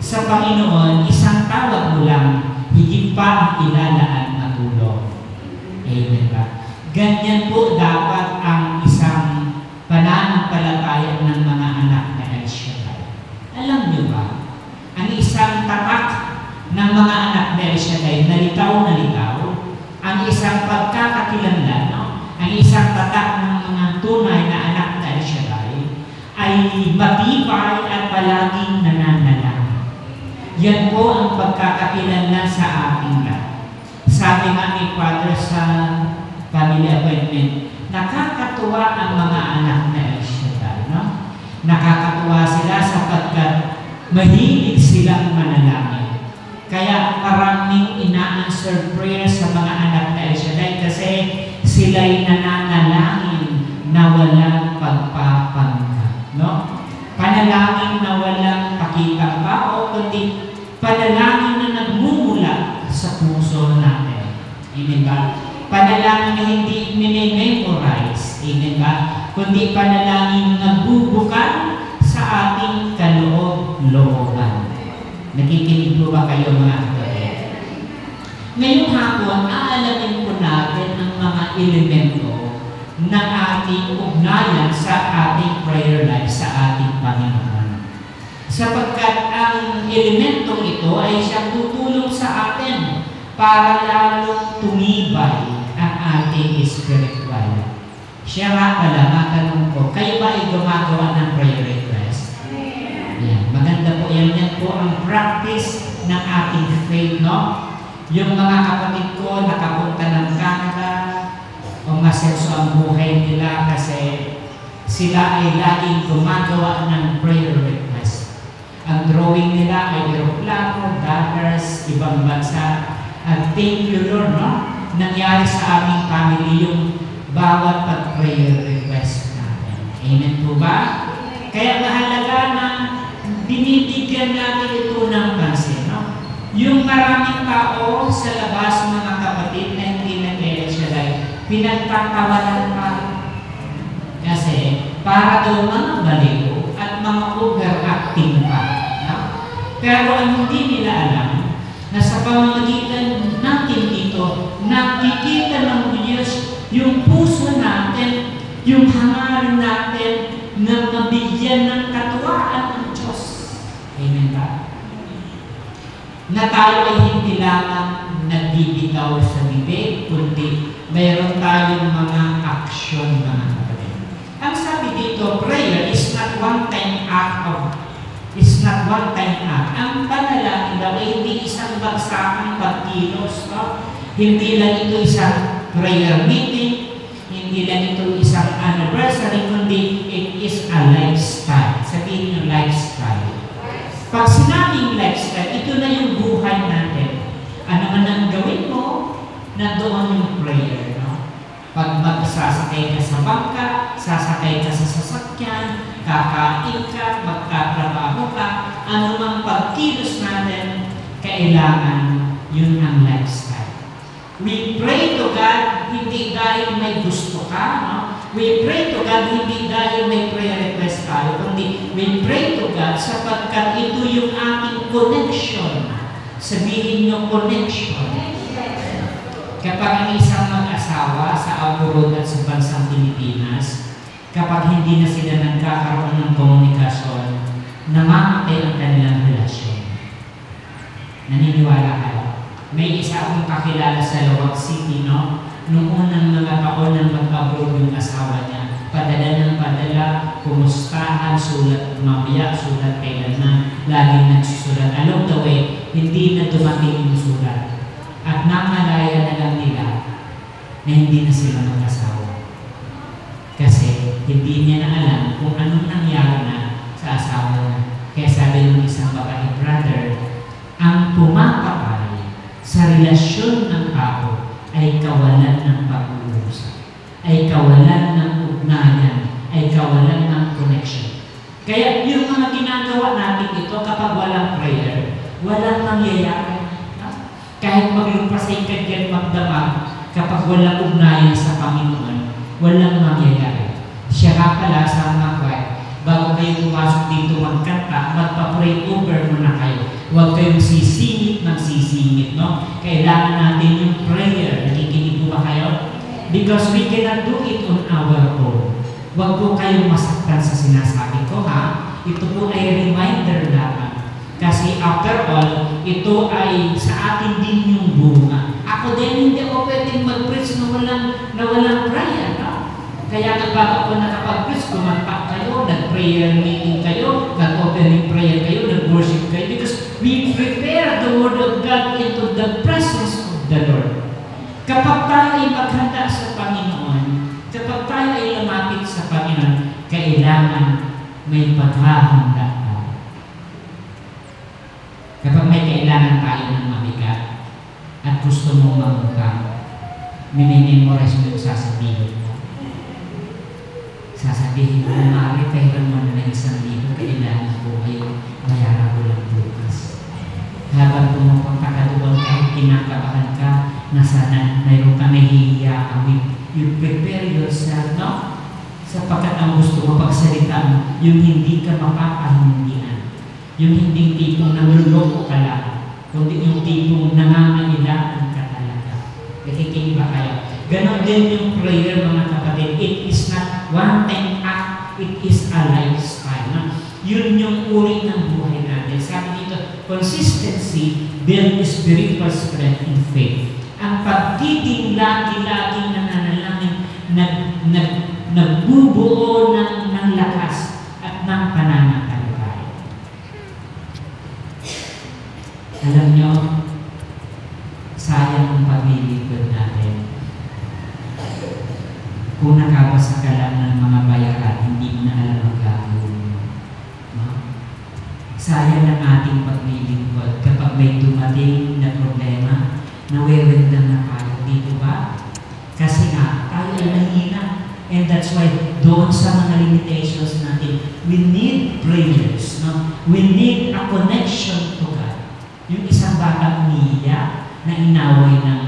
Sa Panginoon, isang tawag mo lang, higit pa ang ilalaan na tulong. Amen ba? Ganyan po dapat ang isang pananampalataya ng mga anak na El-Shaddai. Alam niyo ba? matibay at palaging nananalangin. Yan po ang pagkakakilanlan sa ating lahat. Sabi nga ni Father sa family appointment, nakakatuwa ang mga anak na El Shaddai, no? Nakakatuwa sila sapagkat mahilig silang manalangin. Kaya maraming ina-answer prayer sa mga anak na El Shaddai kasi sila'y nananalangin na walang pagpapanggap, no? Panalangin na walang pakitang bao, kundi panalangin na nagmumula sa puso natin. Amen ba? Panalangin na hindi minimemorize. Amen ba? Kundi panalangin na nagbubukan sa ating kaloob-looban. Nakikinig po ba kayo mga kapatid? Ngayong hapon, aalamin po natin ang mga elemento ng ating ugnayan sa ating prayer life, sa ating Panginoon. Sapagkat ang elementong ito ay siyang tutulong sa atin para lalong tumibay ang ating spiritual. Siya nga pala, matanong ko, kayo ba ay gumagawa ng prayer request? Yan. Maganda po yan. Yan po ang practice ng ating faith, no? Yung mga kapatid ko nakapunta ng Canada, o masenso ang buhay nila kasi sila ay laging gumagawa ng prayer request. Ang drawing nila ay aeroplano, dollars, ibang bansa. At thank you Lord, no? Nangyari sa aming family yung bawat pag-prayer request natin. Amen po ba? Kaya mahalaga na binibigyan natin ito ng pansin, no? Yung maraming tao sa labas, mga kapatid, na hindi nag-El Shaddai, pinagtatawanan pa. Kasi para daw mga baliw at mga overacting pa. No? Pero ang hindi nila alam, na sa pamamagitan natin dito, nakikita ng Diyos yung puso natin, yung hangarin natin na mabigyan ng katuwaan ng Diyos. Amen ba? Na tayo ay hindi lamang nagbibitaw sa bibig, kundi mayroon tayong mga aksyon, mga kapatid. Ang sabi dito, prayer is not one-time act. Ang panalangin daw ay hindi isang bagsakang pagkilos, no? Hindi lang ito isang prayer meeting, hindi lang ito isang anniversary, kundi it is a lifestyle. Sabihin yung lifestyle. Pag sinabing lifestyle, ito na yung buhay natin. Ano man ang gawin mo, nandoon yung prayer, no? Pag magsasakay ka sa bangka, sasakay ka sa sasakyan, kakain ka, magtatrabaho ka, ano mang pagkilos natin, kailangan yun ang lifestyle. We pray to God, hindi dahil may gusto ka, no? We pray to God, hindi dahil may prayer request tayo, kundi we pray to God sapagkat ito yung ating connection. Sabihin nyo connection. Kapag ang isang mag-asawa sa abroad at sa bansang Pilipinas, kapag hindi na sila nagkakaroon ng komunikasyon, namamatay ang kanilang relasyon. Naniniwala kayo? May isa akong kakilala sa Lawag City, no? Noong unang mga taon nang mag-abroad yung asawa niya, padala ng padala, kumustahan, sulat mamaya, sulat kailanman, laging nagsusulat. Along the way, hindi na dumating yung sulat. At namalaya na lang nila na hindi na sila mag-asawa. Kasi hindi niya na alam kung anong nangyari na sa asawa niya. Kaya sabi ng isang babae, brother, ang pumapatay sa relasyon ng tao ay kawalan ng pag-uusap, ay kawalan ng ugnayan, ay kawalan ng connection. Kaya yung mga ginagawa natin ito kapag walang prayer, walang nangyayari. Kahit maglumpasay ka dyan magdamag, kapag walang ugnayan sa Panginoon, walang mangyayari. Siya ka pala sa mga kway, bago kayo pumasok dito magkanta, magpa-pray over muna kayo. Huwag kayong sisingit ng sisingit, no? Kailangan natin yung prayer. Nakikinig po ba kayo? Because we cannot do it on our own. Huwag po kayong masaktan sa sinasabi ko, ha? Ito po ay reminder lamang. Kasi after all, ito ay sa atin din yung bunga. Ako din hindi ako pwedeng mag-preach na walang prayer, no? Kaya nga bago po nakapag-preach, kumanta kayo, nag-prayer meeting kayo, nag-opening prayer kayo, nag-worship kayo, because we prepare the Word of God into the presence of the Lord. Kapag tayo ay maghanda sa Panginoon, kapag tayo ay lumapit sa Panginoon, kailangan may paghahanda tayo. Kapag may kailangan tayo ng mabigat at gusto mong mamukha, minimemorize mo yung sasabihin mo. Sasabihin mo, maaari pera mo na ng 1,000, kailangan ko kayo, bayaran ko lang bukas. Habang pumupunta ka doon, kahit kinakabahan ka, na sana mayroon ka nahihiya ka, you prepare yourself, no? Sapagkat ang gusto mo pagsalita mo, yung hindi ka mapapahindihan. Yung hindi tipong nanguloko ka lang, kundi yung tipong nangangailangan ka talaga. Nakikinig ba kayo? Ganon din yung prayer, mga kapatid. It is not one-time act, it is a lifestyle. No? Yun yung uri ng buhay natin. Sabi dito, consistency builds spiritual strength in faith. Ang pagtiting lagi-laging nananalangin, nagbubuo ng lakas at ng pananampalataya. Alam nyo, sayang ang paglilingkod natin. Kung nakabasa ka lang ng mga bayaran, hindi mo na alam ang gagawin mo. No? Sayang ang ating paglilingkod kapag may dumating na problema, nawewenda na tayo. Dito ba? Kasi nga, tayo ay mahina. And that's why, doon sa mga limitations natin, we need prayers. No? We need a connection to God. Yung isang bata umiiyak na inaway ng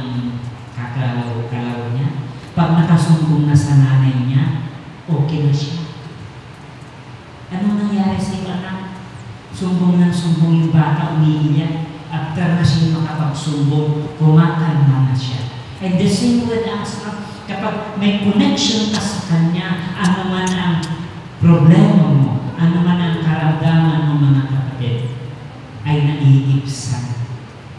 kakalaw niya, pag nakasumbong na sa nanay niya, okay na siya. Anong nangyari sa iyo, anak? Sumbong ng sumbong yung bata, umiiyak. After na siya makapagsumbong, kumakalma na siya. And the same with us, kapag may connection ka sa Kanya, ano man ang problema mo, ano man ang karamdaman mo, mga kapatid, ay naiibsan.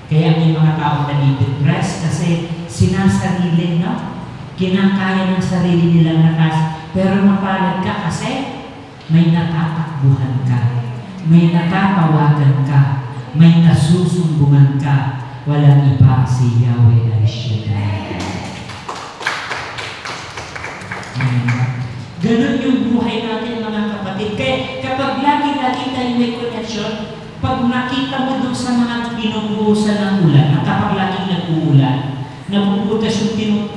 Kaya may mga tao na depressed kasi sinasarili, no? Kinakaya ng sarili nilang lakas, pero mapalad ka kasi may natatakbuhan ka, may natatawagan ka, may nasusumbungan ka, walang iba si Yahweh al-Shaddai. Ganun yung buhay natin, mga kapatid. Kaya kapag lagi-lagi tayo may connection, pag nakita mo doon sa mga pinubuhusan ng ulan, at kapag laging nag-uulan, nabubutas yung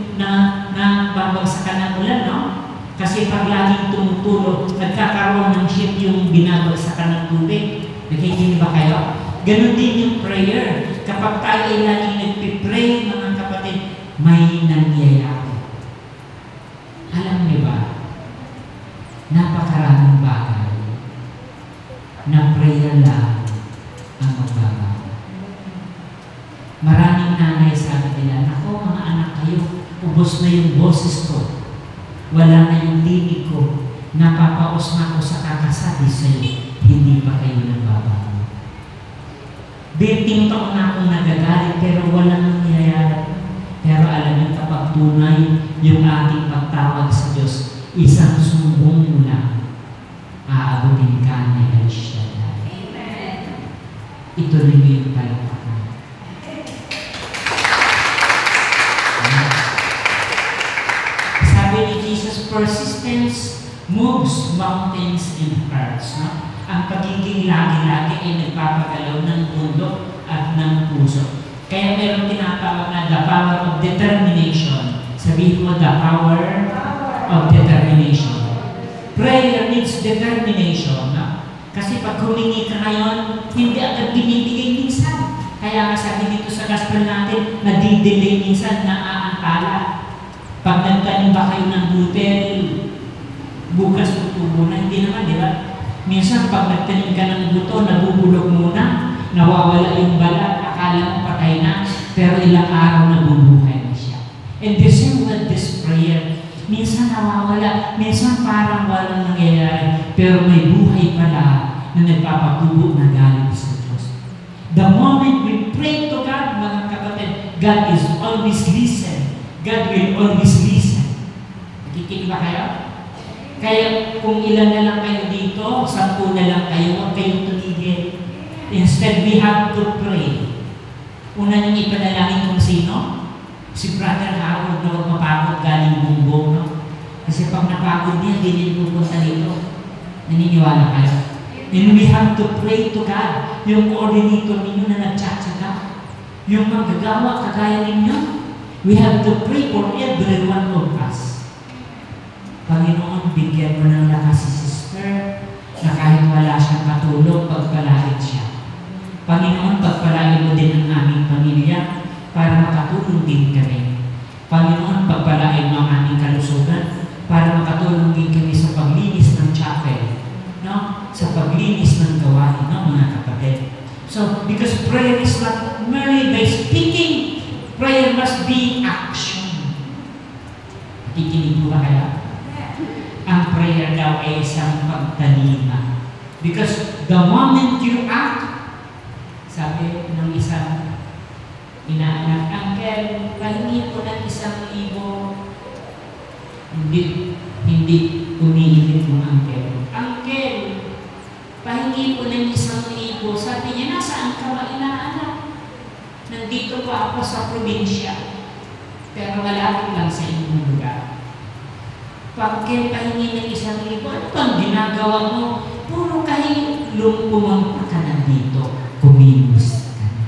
babagsakan ng ulan, no? Kasi pag laging tumutulog, nagkakaroon ng ship yung binabagsakan ng tubig. Nakikinig ba kayo? Ganon din yung prayer. Kapag tayo ay laging nagpipray, mga kapatid, may nangyayari. Alam niyo ba, napakaraming bagay na prayer lang ang magbabago. Maraming nanay sabi nila, "Ako, mga anak kayo, ubos na yung boses ko. Wala na yung tinig ko. Napapaos na ako sa kakasabi sa iyo. Hindi pa kayo nagbabago. 20 taon na akong nagagalit pero walang nangyayari." Pero alam niyo, kapag tunay yung ating pagtawag sa Diyos, isang sumbong mo lang, aabutin ka ni El-Shaddai. Amen. Ito rin yung palakpakan. Sabi ni Jesus, persistence moves mountains and hearts. No? Ang pagiging lagi-lagi ay nagpapagalaw ng mundo at ng puso. Kaya meron tinatawag na the power of determination. Sabihin mo, the power of determination. Prayer needs determination. No? Kasi pag humingi ka ngayon, hindi agad binibigay minsan. Kaya nga sabi dito sa gospel natin, nadidelay minsan, naaantala. Pag nagtanim ba kayo ng butel, bukas tutubo na, hindi naman, di ba? Minsan pag nagtanim ka ng buto, nabubulog muna, nawawala yung balat, akala mo patay na, pero ilang araw nabubuhay na siya. And the same with this prayer, minsan nawawala, minsan parang walang nangyayari, pero may buhay pala na nagpapatubo na galing sa Diyos. The moment we pray to God, mga kapatid, God is always listen. God will always listen. Nakikinig ba kayo? Kaya kung ilan na lang kayo dito, 10 na lang kayo, huwag kayong tumigil. Instead, we have to pray. Una niyong ipanalangin kung sino? Si Brother Howard na huwag mapagod galing bumbong, no? Kasi pag napagod niya, hindi niya pupunta dito. Naniniwala kayo? And we have to pray to God. Yung coordinator ninyo na nagtsatsaga, yung manggagawa kagaya ninyo, we have to pray for every one of us. Panginoon, bigyan mo ng lakas si sister na kahit wala siyang katulog, pagpalain siya. Panginoon, pagpalain mo din ang aming pamilya para makatulong din kami. Panginoon, pagpalain mo ang aming kalusugan para makatulong din kami sa paglinis ng chapel, no? Sa paglinis ng gawain, no, mga kapatid. So, because prayer is not merely by speaking, prayer must be action. Nakikinig mo ba kaya? Ang prayer daw ay isang pagtalima. Because the moment you act, sabi ng isang inaanak, Uncle, pahingi ko ng 1,000. Hindi umiinit yung Uncle. Uncle, pahingi ko ng 1,000. Sabi niya, nasaan ka ba, inaanak? Nandito pa ako sa probinsya. Pero malapit lang sa inyong lugar. Pagka pahingi ng 1,000, ano bang ginagawa mo? Puro kayo lumpuman ka nandito. Kumilos ka na.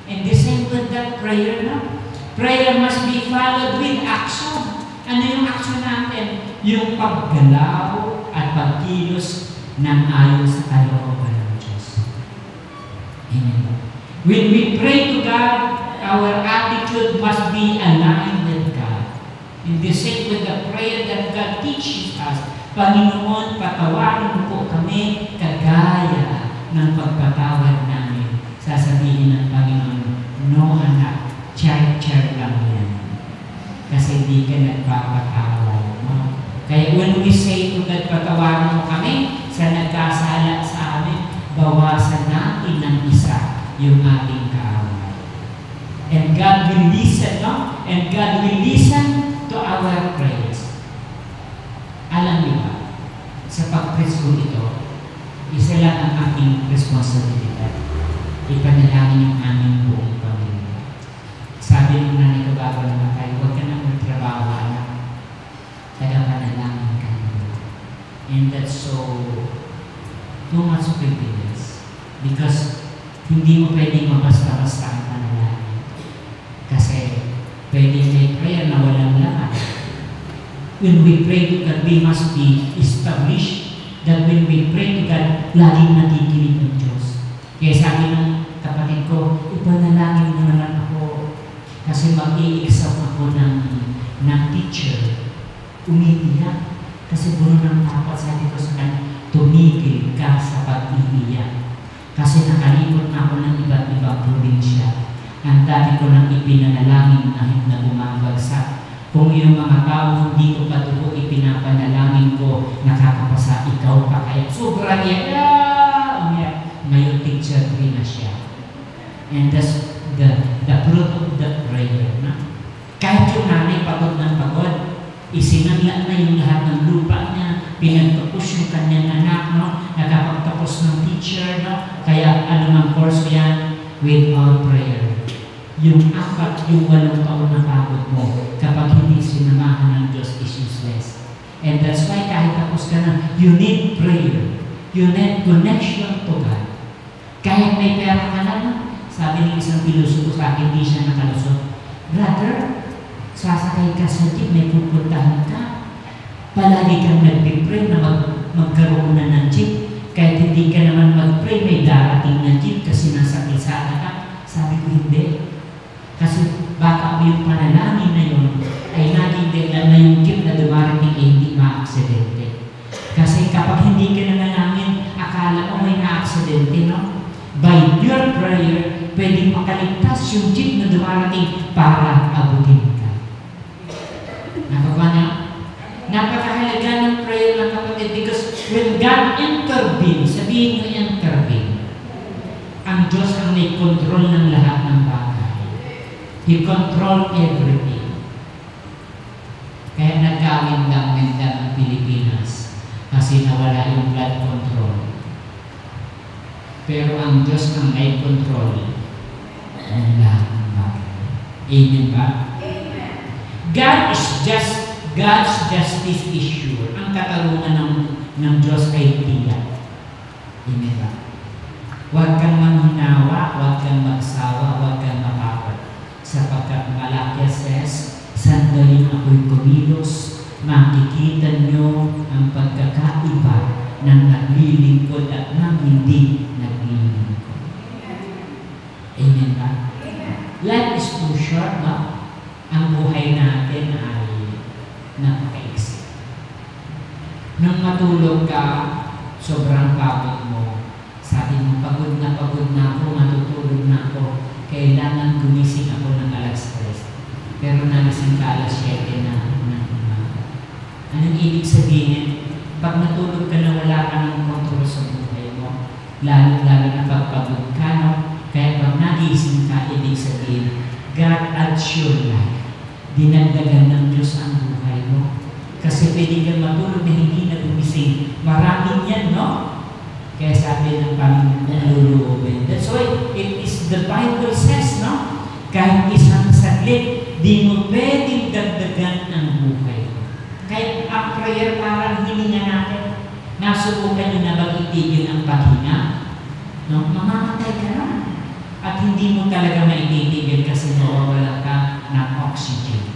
And the same with that prayer, no? Prayer must be followed with action. Ano yung action natin? Yung paggalaw at pagkilos ng ayon sa kalooban ng Diyos. Amen. When we pray to God, our attitude must be aligned with God. In the same with the prayer that God teaches us, Panginoon, patawarin mo po kami kagaya ng pagpatawad namin. Sasabihin ng Panginoon, no anak, char-char lang yan. Kasi di ka nagpapatawad. No? Kaya when we say to God, patawarin mo kami sa nagkasala sa amin, bawasan natin ng isa yung ating kaaway. And God will listen, no? And God will listen to our prayers. Alam niyo ba, sa pag-preach ko ito, isa lang ang aking responsibilidad. Ipanalangin yung aming buong pamilya. Sabi ng nanay ko bago namatay, huwag ka nang magtrabaho, anak. Tagapanalangin ka nila. And that's so too much privilege. Because hindi mo pwedeng mabasta-basta ang panalangin. Kasi pwede may prayer na walang laman. When we pray to God, we must be established that when we pray to God, laging nakikinig ng Diyos. Kaya sabi ng kapatid ko, ipanalangin mo naman ako kasi mag-i-exam ako ng teacher. Umiiyak. Kasi buno ng takot, sabi ko sa kanya, tumigil ka sa pag-iiyak. Kasi nakalimot na ako ng iba't ibang probinsya. Ang dami ko nang ipinanalangin na bumabagsak. Kung yung mga tao hindi ko patuloy ipinapanalangin ko, nakakapasa, ikaw pa kaya. Sobrang umiyak. Ngayon teacher rin na siya. And that's the fruit of the prayer. No? Kahit yung nanay pagod ng pagod, isinangla na yung lahat ng lupa niya, pinagtapos yung kanyang anak, no? Nakapagtapos ng teacher, no? Kaya anumang course yan, with all prayer. Yung 8, yung 8 taon na pagod mo, kapag hindi sinamahan ng Diyos is useless. And that's why kahit tapos ka na, you need prayer. You need connection to God. Kahit may pera ka na, sabi ng isang pilosopo sa akin, hindi siya nakalusot. Brother, sasakay ka sa jeep, may pupuntahan ka. Palagi kang nag-pray na magkaroon na ng jeep. Kahit hindi ka naman mag-pray, may darating na jeep kasi nasa kalsada ka. Sabi ko, hindi. Kasi baka yung panalangin na yun ay naging dahilan na yung jeep na dumarating ay hindi ma-aksidente. Kasi kapag hindi ka nanalangin, akala mo may na-aksidente, no? By your prayer, pwedeng makaligtas yung jeep na dumarating para abutin ka. Nakaba na? Napakahalaga ng prayer ng kapatid because when God intervenes, sabihin nyo intervene, ang Diyos ang may control ng lahat ng bagay. He control everything. Kaya nagkawin-dang Pilipinas kasi nawala yung blood control. Pero ang Diyos ang may control ng lahat ng bagay. Amen ba? Amen. God's justice is sure. Ang katarungan ng Diyos ay tiyak. Amen ba? Huwag kang manghinawa, huwag kang magsawa, huwag kang mapapad. Sapagkat Malachi says, sandaling ako'y kumilos, makikita nyo ang pagkakaiba ng naglilingkod at ng hindi naglilingkod. Amen ba? Life is too short, no? Ang buhay natin ay napakaiksi. Nung matulog ka, sobrang pagod mo. Sabi mo, pagod na ako, matutulog na ako. Kailangan gumising ako ng alas 3. Pero nagising ka alas 7 na umaga. Anong ibig sabihin? Pag natulog ka na wala ka ng kontrol sa buhay mo, lalo na pagpagod ka, no? Kaya pag nagising ka, ibig sabihin, God adds your life. Dinagdagan ng Diyos ang buhay mo. Kasi pwede kang matulog na hindi na gumising. Maraming yan, no? Kaya sabi ng Panginoon, luluubin. That's why it is the Bible says, no? Kahit isang saglit, di mo pwedeng dagdagan ng buhay. Kaya ang prayer parang hininga natin. Nasubukan nyo na mag-itigil ang paghinga. No? Mamamatay ka na. At hindi mo talaga maitigil kasi mawawala ka ng oxygen.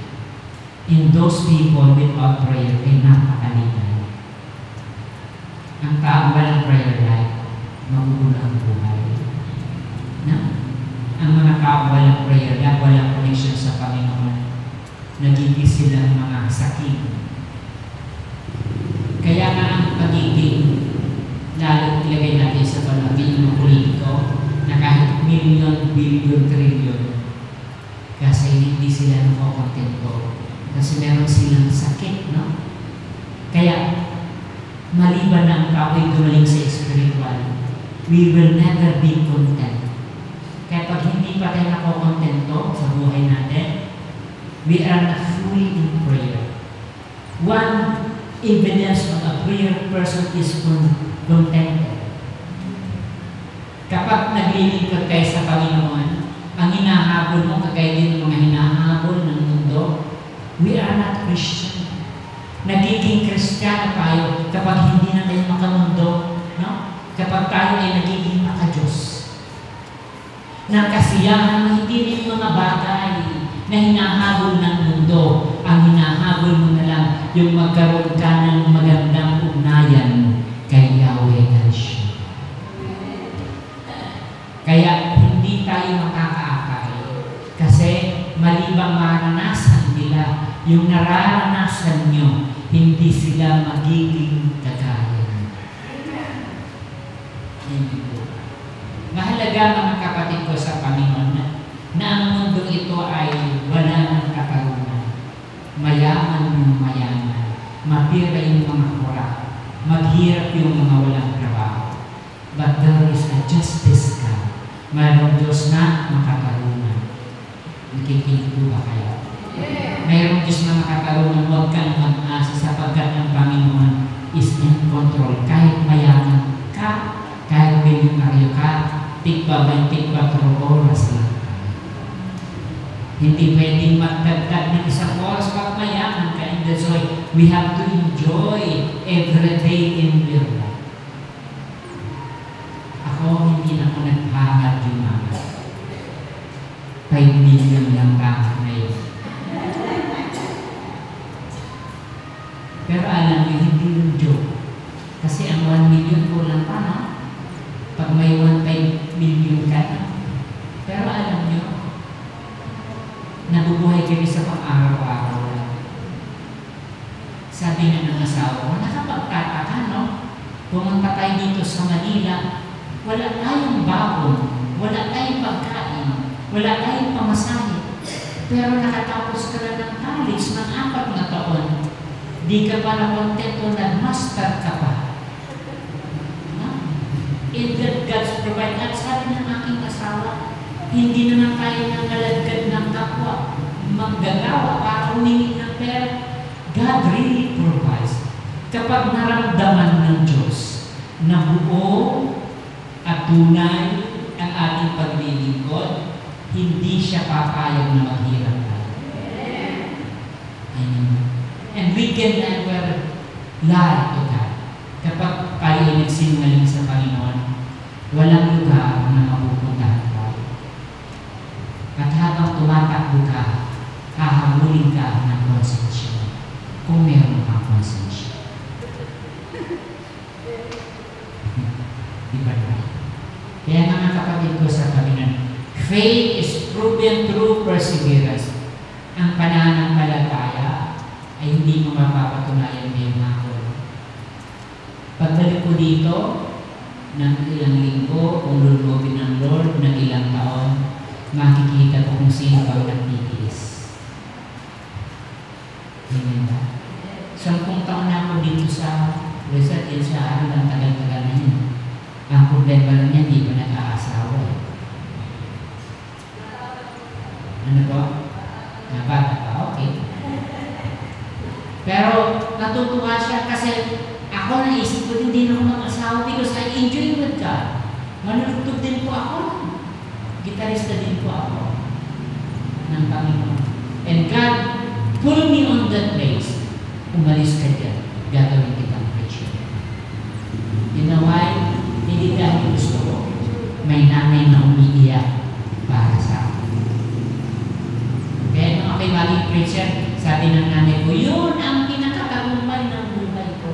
In those people without prayer ay napakaligay. Ang tao walang prayer life, magugulo ang buhay. No? Ang mga tao walang prayer life, walang connection sa Panginoon, nagiging silang mga sakit. Kaya nga ang pagiging, lalo ilagay natin sa palabi ng politiko, na kahit milyon, bilyon, trilyon, kasi hindi sila nakokontento. Kasi meron silang sakit, no? Kaya, maliban na ang tao ay gumaling sa spiritual, we will never be content. Kaya pag hindi pa tayo nakokontento sa buhay natin, we are not fully in prayer. One evidence of a prayer person is contented. Kapag naglilingkod kayo sa Panginoon, ang hinahabol mo, kagaya din ng mga hinahabol ng mundo, we are not Christian. Nagiging Kristiyano tayo kapag hindi na tayo makamundo, no? Kapag tayo ay nagiging maka-Diyos. Ng kasiyahan na hindi rin mga bagay na hinahabol ng mundo. Ang hinahabol mo na lang yung magkaroon ka ng magandang ugnayan kay Yahweh Elohim. Kaya hindi tayo makakaakay kasi malibang maranasan nila yung nararanasan nyo, hindi sila magiging kagaya. Hindi po. Mahalaga mga kapatid ko sa Panginoon na ang mundo ito ay wala ng katarungan. Mayaman yung mayaman. Mapira yung mga kurap. Maghirap yung mga walang trabaho. But there is a justice God. Mayroong Diyos na makatarungan. Nakikinig po ba kayo? Mayroong Diyos na makatarungan, huwag kang mag-asa sapagkat ang Panginoon is in control. Kahit mayaman ka, kahit bilyonaryo ka, tigpa 24 oras lang. Hindi pwedeng magdagdag ng isang oras pag mayaman ka. And that's why we have to enjoy every day in your life. Ako, hindi na ako naghangad yung mga 5 million lang ba ngayon. Pero alam niyo, hindi yung joke. Kasi ang 1 million kulang pa, no? Pag may 1.5 million ka na. Pero alam niyo, nabubuhay kami sa pang-araw-araw lang. Sabi nga ng asawa ko, nakapagtataka, no? Pumunta tayo dito sa Manila, wala tayong baon, wala tayong pagkain, wala tayong pamasahe. Pero nakatapos ka na ng college ng 4 na taon, di ka pa nakontento, nag-master ka pa. In that God's provide. At sabi ng aking asawa, hindi naman tayo nangalagad ng kapwa, maggagawa para humingi ng pera. God really provides. kapag naramdaman ng Diyos na buo at tunay ang ating paglilingkod, hindi siya papayag na maghirap tayo. Amen. And we can never lie to God. Kapag tayo ay nagsinungaling sa Panginoon, walang lugar na mapupuntahan tayo. At habang tumatakbo ka, hahamulin ka ng konsensya. Kung meron kang konsensya. Di ba na? Kaya mga kapatid ko sa Panginoon, faith is proven through perseverance. Ang pananampalataya ay hindi mo mapapatunayan ngayon ako. Pagbalik ko dito, ng ilang linggo, kung lulubin ng Lord, ng ilang taon, makikita ko kung sino bang nagtitiis. Amen ba? 10 taon na ako dito sa Rizal, sa araw ng tagal-tagal na yun. Ang problema lang niya, hindi ko nag-aasawa. Ano ba? Nabata pa? Okay. Pero natutuwa siya kasi ako naisip ko hindi na ako mag-asawa because I enjoy with God. Manunugtog din po ako. Gitarista din po ako ng Panginoon. And God pulled me on that place. Umalis ka dyan. Gagawin kitang preacher. You know why? Hindi dahil gusto ko. May nanay na umiiyak para sa akin. Kaya nung ako'y maging preacher, sabi ng nanay ko, yun ang pinakatagumpay ng buhay ko.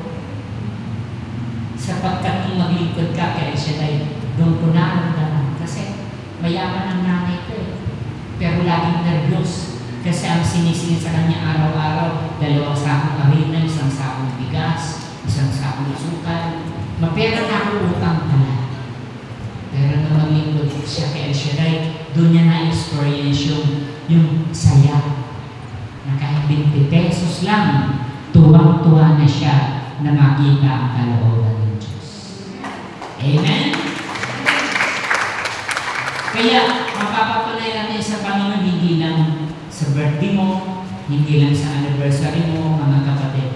Sapagkat kung maglingkod ka, kaya siya ay doon ko naramdaman. Kasi mayaman ang nanay ko eh. Pero laging nervyos. Kasi ang sinisingit sa kanya araw-araw, 2 sakong harina, 1 sakong bigas, 1 sakong asukal. Mapera na ako utang pala. Pero nung maglingkod siya kay El Shaddai, doon niya na-experience yung saya. Na kahit 20 pesos lang, tuwang-tuwa na siya na makita ang kalooban ng Diyos. Amen? Kaya, mapapatunayan natin sa Panginoon, hindi lang sa birthday mo, hindi lang sa anniversary mo, mga kapatid,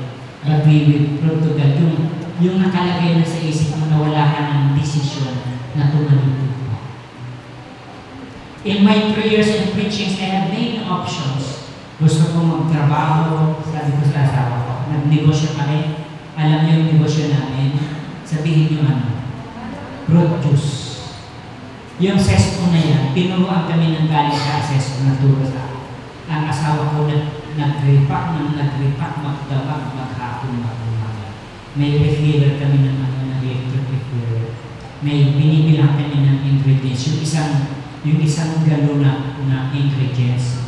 but we will prove to God yung nakalagay na sa isip mo na wala ka ng desisyon na tumalipod pa. In my prayers and preachings, I have many options. Gusto ko magtrabaho, sabi ko sa asawa ko, nagnegosyo kami, alam niyo yung negosyo namin, sabihin niyo ano, fruit juice. Yung sesto na yan, tinuruan kami ng galing sa sesto na turo sa ang asawa ko nag-repack, magdabag, maghapon, mag-umaga. May refiller kami ng electric refiller. May binibilang kami ng ingredients. Yung isang galon na ingredients,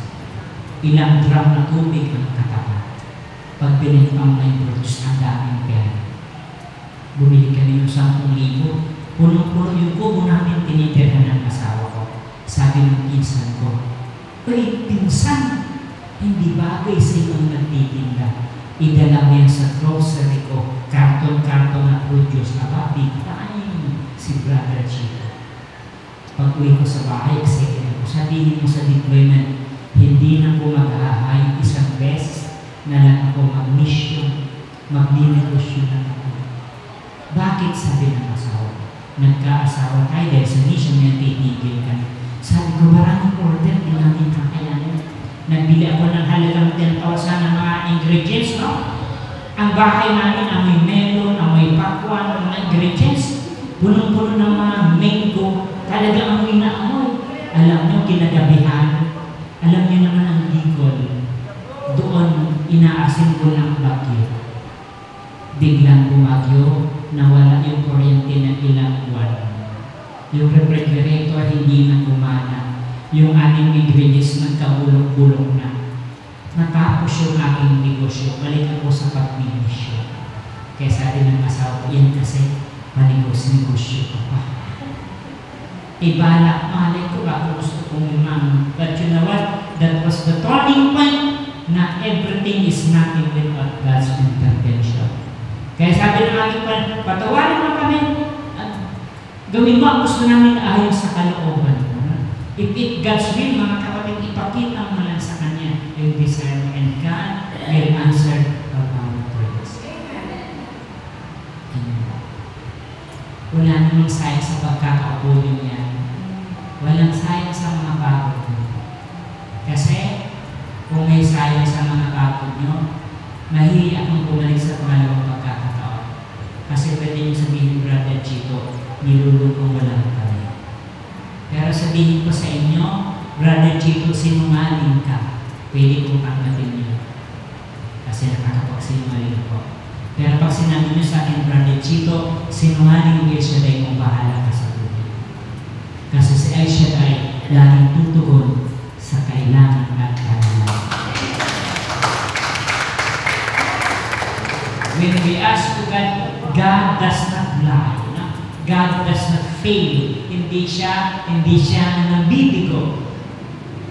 ilang drum na tubig ang katapat. Pag pinipang na yung produce, ang daming pera. Bumili kami yung 10,000. Puno-puno yung kubo namin tinitirhan ng asawa ko. Sabi ng pinsan ko, "Uy, pinsan, hindi bagay sa iyong nagtitinda. Idala mo yan sa grocery ko, karton-karton na produce, aba, big time." Si Brother Chico. Pag-uwi ko sa bahay, excited ako. Sabihin mo sa deployment, hindi na po mag-ahay 1 beses na lang ako mag-mission, mag-ninegosyo lang ako. Bakit? Sabi ng asawa. Nagkaasawa tayo dahil sa mission niya titigil ka. Sabi ko, maraming order, di namin kakayanin. Nagbili ako ng halagang 10,000 ng mga ingredients, no? Ang bahay namin, amoy melon, amoy pakwan, ang mga ingredients, punong-puno ng mga mango, talaga amoy na amoy. Alam nyo, kinagabihan, alam nyo naman ang Bicol, doon inaasin ko ng bagyo. Biglang bumagyo, nawala yung kuryente ng ilang buwan. Yung refrigerator hindi na gumana. Yung aming ingredients nagkabulong-bulong na. Natapos yung aking negosyo. Balik ako sa pag-negosyo. Kaya sabi ng asawa ko, yan kasi manegosyo ko pa. Ibalak, malay ko ba gusto kong lumang. But you know what? That was the turning point na everything is nothing without God's intervention. Kaya sabi ng aking patawarin mo kami at gawin mo ang gusto namin ayon sa kalooban mo. If it God's will, mga kapatid, ipakita mo lang sa Kanya yung desire mo and God will answer our prayers. namang sayang sa pagkakaupo niya. Walang sayang sa mga pagod mo. Kasi, kung may sayang sa mga pagod nyo, mahihi akong bumalik sa pangalawang pagkakataon. Kasi pwede nyo sabihin, Brother Chito, nilulukong walang kami. Pero sabihin ko sa inyo, Brother Chito, sinungaling ka. Pwede kong panggatin nyo. Kasi nakakapagsinungaling ako. Pero pag sinabi nyo sa akin, Brother Chito, sinungaling El Shaddai kung bahala ka sa buhay. Kasi si El Shaddai laging tutugon sa kailangan at kailangan. When we ask to God, God does not lie. No? God does not fail. Hindi siya nabibigo.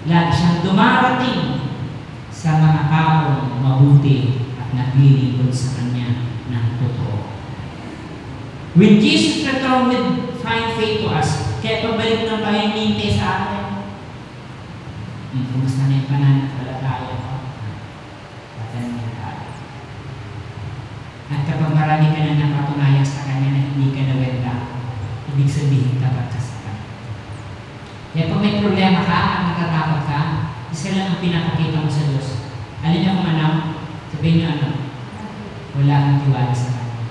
Lagi siyang dumarating sa mga taong mabuti at naglilingkod sa Kanya ng totoo. When Jesus returned with find faith to us, kaya pabalik ng pahimintay sa atin. Kumusta na yung pananampalataya mo? Patanong tayo. At kapag marami ka na napatunayan sa Kanya na hindi ka nawenda, ibig sabihin tapat ka sa Kanya. Kaya pag may problema ka at natatakot ka, isa lang ang pinapakita mo sa Diyos. Alin niya kung ano? Sabihin niyo ano? Wala kang tiwala sa Kanya.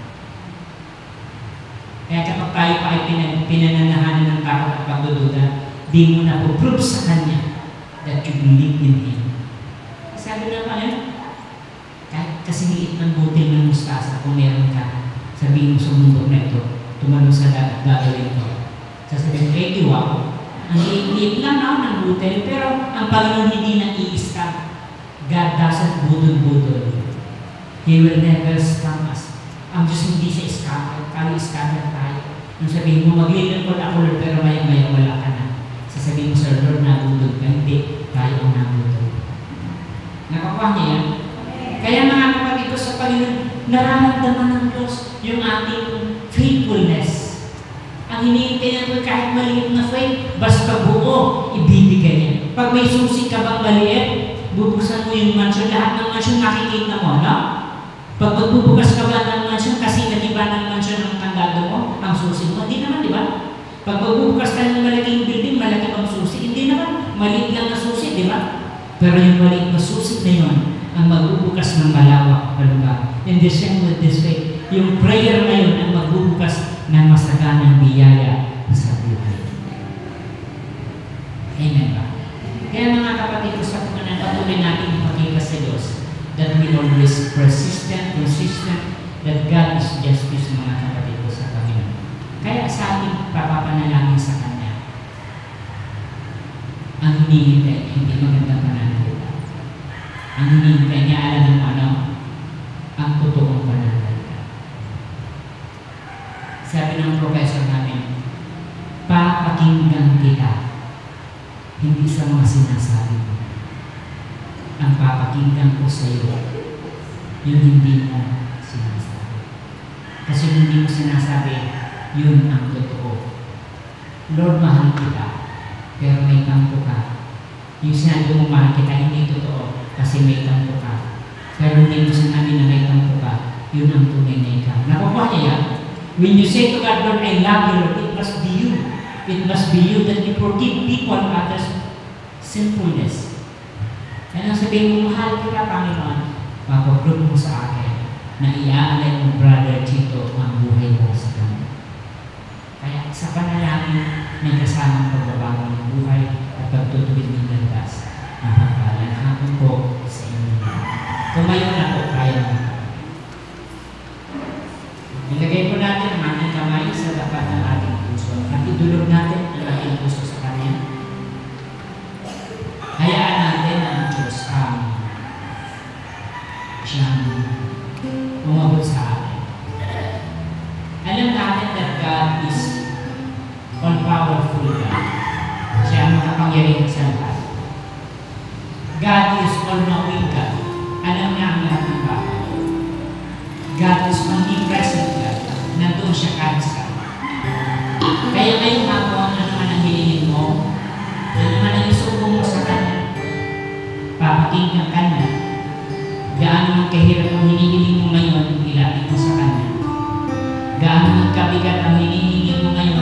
Kaya kapag tayo pa ay pinananahanan ng takot at pagdududa, di mo na po-prove sa Kanya that you believe in Him. Sabi na pa kahit kasiliit ng butil ng mustasa, kung meron ka, sabihin mo sa mundo na ito, tumalong sa dagat, gagawin ito. Sasabihin mo, tiwa ko. Ang liit lang ako ng butil, pero ang Panginoon hindi na i-scam. God doesn't budol-budol. He will never scam us. Ang Diyos hindi siya scammer, tayo scammer tayo. Nung sabihin mo, maglilingkod ako Lord, pero maya-maya wala ka na. Sasabihin mo, Sir Lord, nabudol ka. Hindi, tayo ang nabudol. Nakakuha niya yan? Kaya mga kapatid ko sa Panginoon, nararamdaman ng Diyos yung ating faithfulness. Ang hinihintay natin kahit maliit na faith, basta buo, ibibigay niya. Pag may susi ka bang maliit, bubuksan mo yung mansion, lahat ng mansion makikita mo, no? Pag magbubukas ka ba ng mansion, kasi natiba ng mansion ang kandado mo, ang susi mo, hindi naman, di ba? Pag magbubukas ka ng malaking building, malaki ang susi, hindi naman, maliit lang na susi, di ba? Pero yung maliit na susi na yun, ang magbubukas ng malawak na lugar. In the same with this way, yung prayer na yun ang magbubukas ng masaganang biyaya sa buhay. Amen ba? Kaya mga kapatid ko sa patuloy natin ipakita sa Diyos that we always consistent, that God is justice, mga kapatid ko sa Panginoon. Kaya sa ating papapanalangin sa Kanya, ang hinihintay, hindi magandang pananalita. Ang hinihintay niya, alam ng ano? Ang totoong pananalita. Sabi ng professor namin, papakinggan kita, hindi sa mga sinasabi mo. Ang papakinggan ko sa iyo, yun hindi mo sinasabi. Kasi hindi mo sinasabi, yun ang totoo. Lord, mahal kita, pero may tampo ka. Yung sinabi mo mahal kita, hindi totoo, kasi may tampo ka. Pero hindi mo sinabi na may tampo ka, yun ang tunay na ikaw. Nakukuha niya yan? When you say to God, Lord, I love you, Lord, it must be you. It must be you that you forgive people and others' sinfulness. Yan ang sabihin mo, mahal kita, Panginoon, mapaprove mo sa akin na iaalay mo, Brother Chito, ang buhay mo sa kanya. Kaya sa panalangin, may kasamang pagbabago ng buhay at pagtutuwid ng landas. Napagpalang hapon po sa inyo. Tumayo na po tayo. Ilagay po natin ang ating kamay sa tapat ng ating puso. At idulog natin ang ating puso sa Kanya. Hayaan natin ang Diyos siyang umabot sa atin. Alam natin that God is all-powerful God. Siya ang makapangyarihan sa lahat. God is all-knowing God. Alam niya ang lahat ng bagay. God is omnipresent God. Nandun siya kahit sa kaya ngayong hapon, ano man ang hilingin mo, ano man ang isubong mo sa Kanya, papakinggan ka na. Gaano man kahirap ang hinihiling mo ngayon, ilapit mo sa Kanya. Gaano man kabigat ang hinihiling mo ngayon,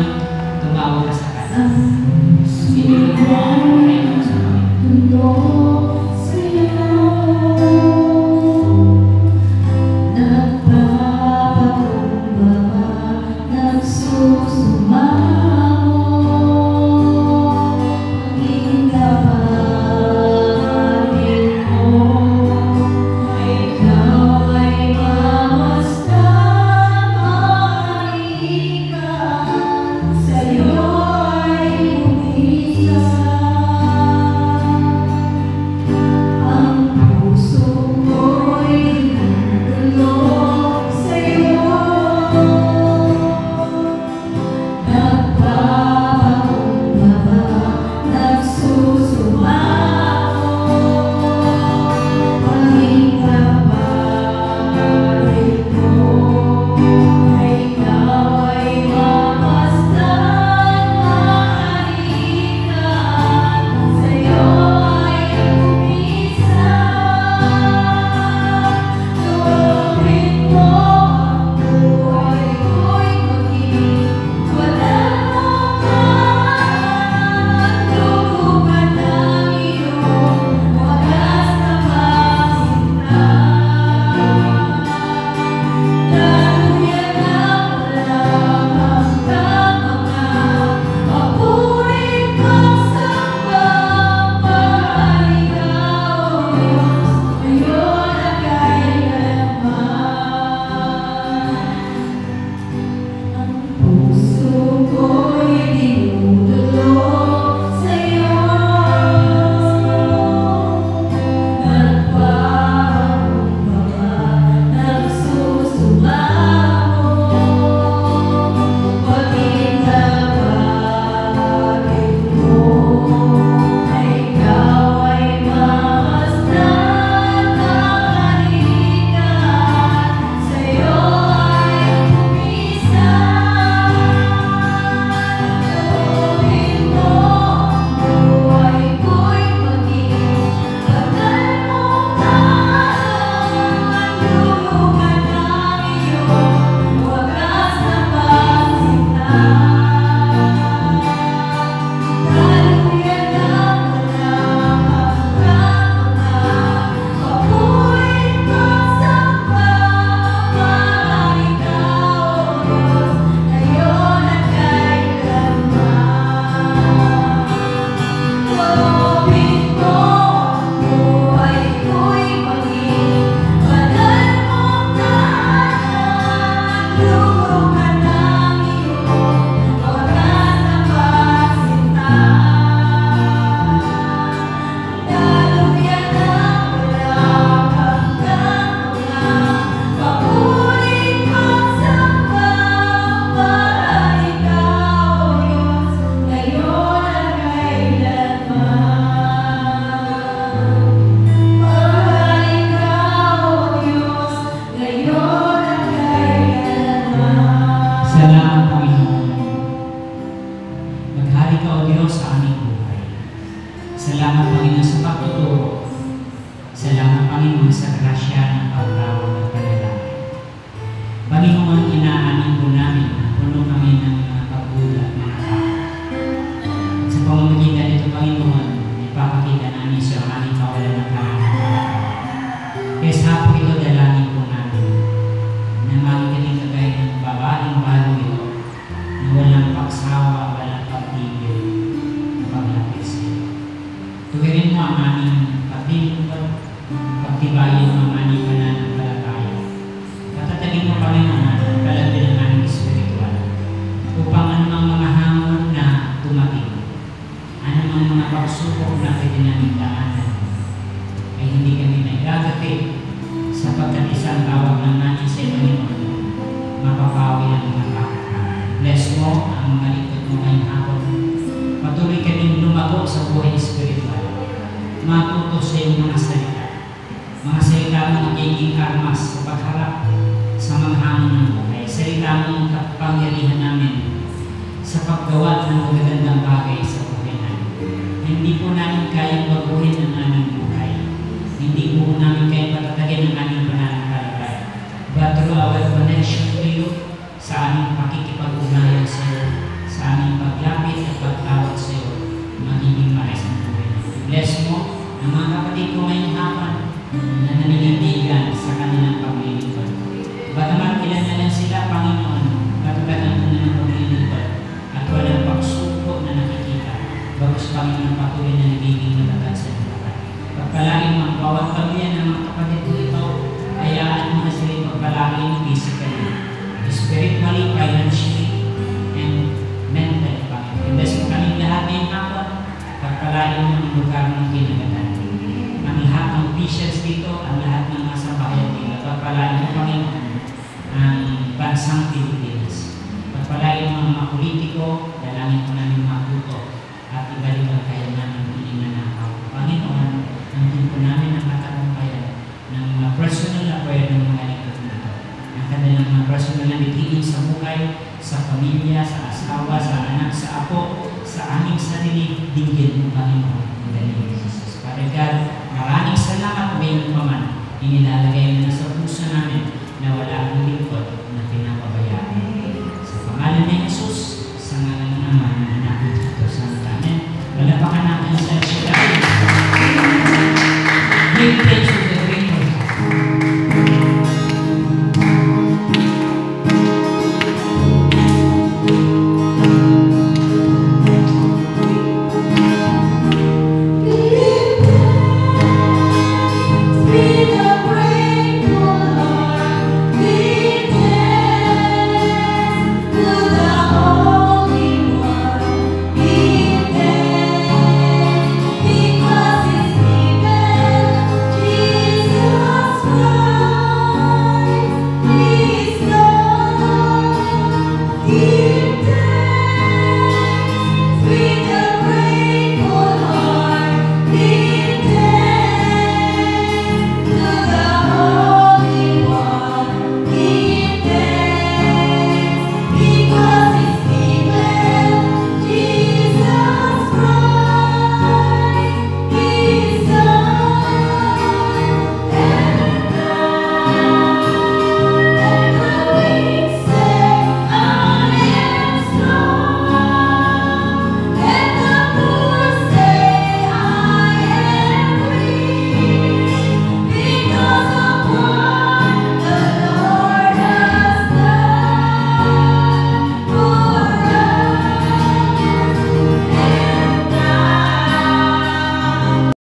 ka, O Diyos, sa aming buhay. Salamat, Panginoon, sa pagtuturo. Salamat, Panginoon, sa grasya ng pagtawag at panalangin. Panginoon, inaamin po namin na puno kami ng mga pagbulat, mga tao. At sa pamamagitan nito, Panginoon, ipapakita namin sa aming kawalan ng pananampalataya. Kaya sa hapon ito, dalangin po namin na magiging kagaya ng babaeng bago ito na walang pagsawa, walang pagtigil na paglapit sa iyo. Tuwirin mo ang aming paglilingkod, pagtibayin mo ang aming pananampalataya. Patatagin mo, Panginoon, ang kalabin ng aming espiritual upang anumang mga hamon na dumating, anumang mga pagsubok na pwede namin daanan, ay hindi kami nagagatid sapagkat isang tawag ng natin sa Panginoon, mapapawi ang mga kapatid. Bless mo ang mga likod mo ngayong hapon. Patuloy kaming lumago sa buhay espiritual. Matuto sa iyong mga salita. Mga salita mo magiging armas sa pagharap sa mga hamon ng buhay. Salita mo ang kapangyarihan namin sa paggawa ng magagandang bagay sa buhay namin. Hindi po namin kayang baguhin ang aming buhay. Hindi po namin kayang patatagin ang aming pananampalataya. But through our connection to you, sa aming pakikipag-ugnayan sa iyo, sa aming paglapit at pagtawag sa iyo, magiging maayos ang buhay namin. Bless mo ang mga kapatid ko ngayong hapon na naninindigan sa kanilang paglilingkod. Bagamat ilan na lang sila, Panginoon, matutagan mo na ng paglilingkod at walang pagsuko na nakikita. Bagos, Panginoon, patuloy na nagiging matatag sa iyo. Pagpalain mo ang bawat pamilya ng mga kapatid ko ito, hayaan mo na sila pagpalain physically, spiritually, financially, and mentally, Panginoon. Bless mo kaming lahat ngayong hapon, pagpalain mo ang lugar ng kinagatan. Ang lahat ng officials dito, ang lahat ng mga sambahayan dito, pagpalain mo, Panginoon, ang bansang Pilipinas. Pagpalain mo ang mga politiko, dalangin mo namin matuto at ibalik ang kaya namin ininanakaw. Panginoon, nandun po namin ang katagumpayan ng mga personal na prayer ng mga likod nito. Ang kanilang mga personal na bitiin sa buhay, sa pamilya, sa asawa, sa anak, sa apo, sa aming sarili, dinggin mo, Panginoon, in the name of Jesus. Father God, maraming salamat ngayon pa man, inilalagay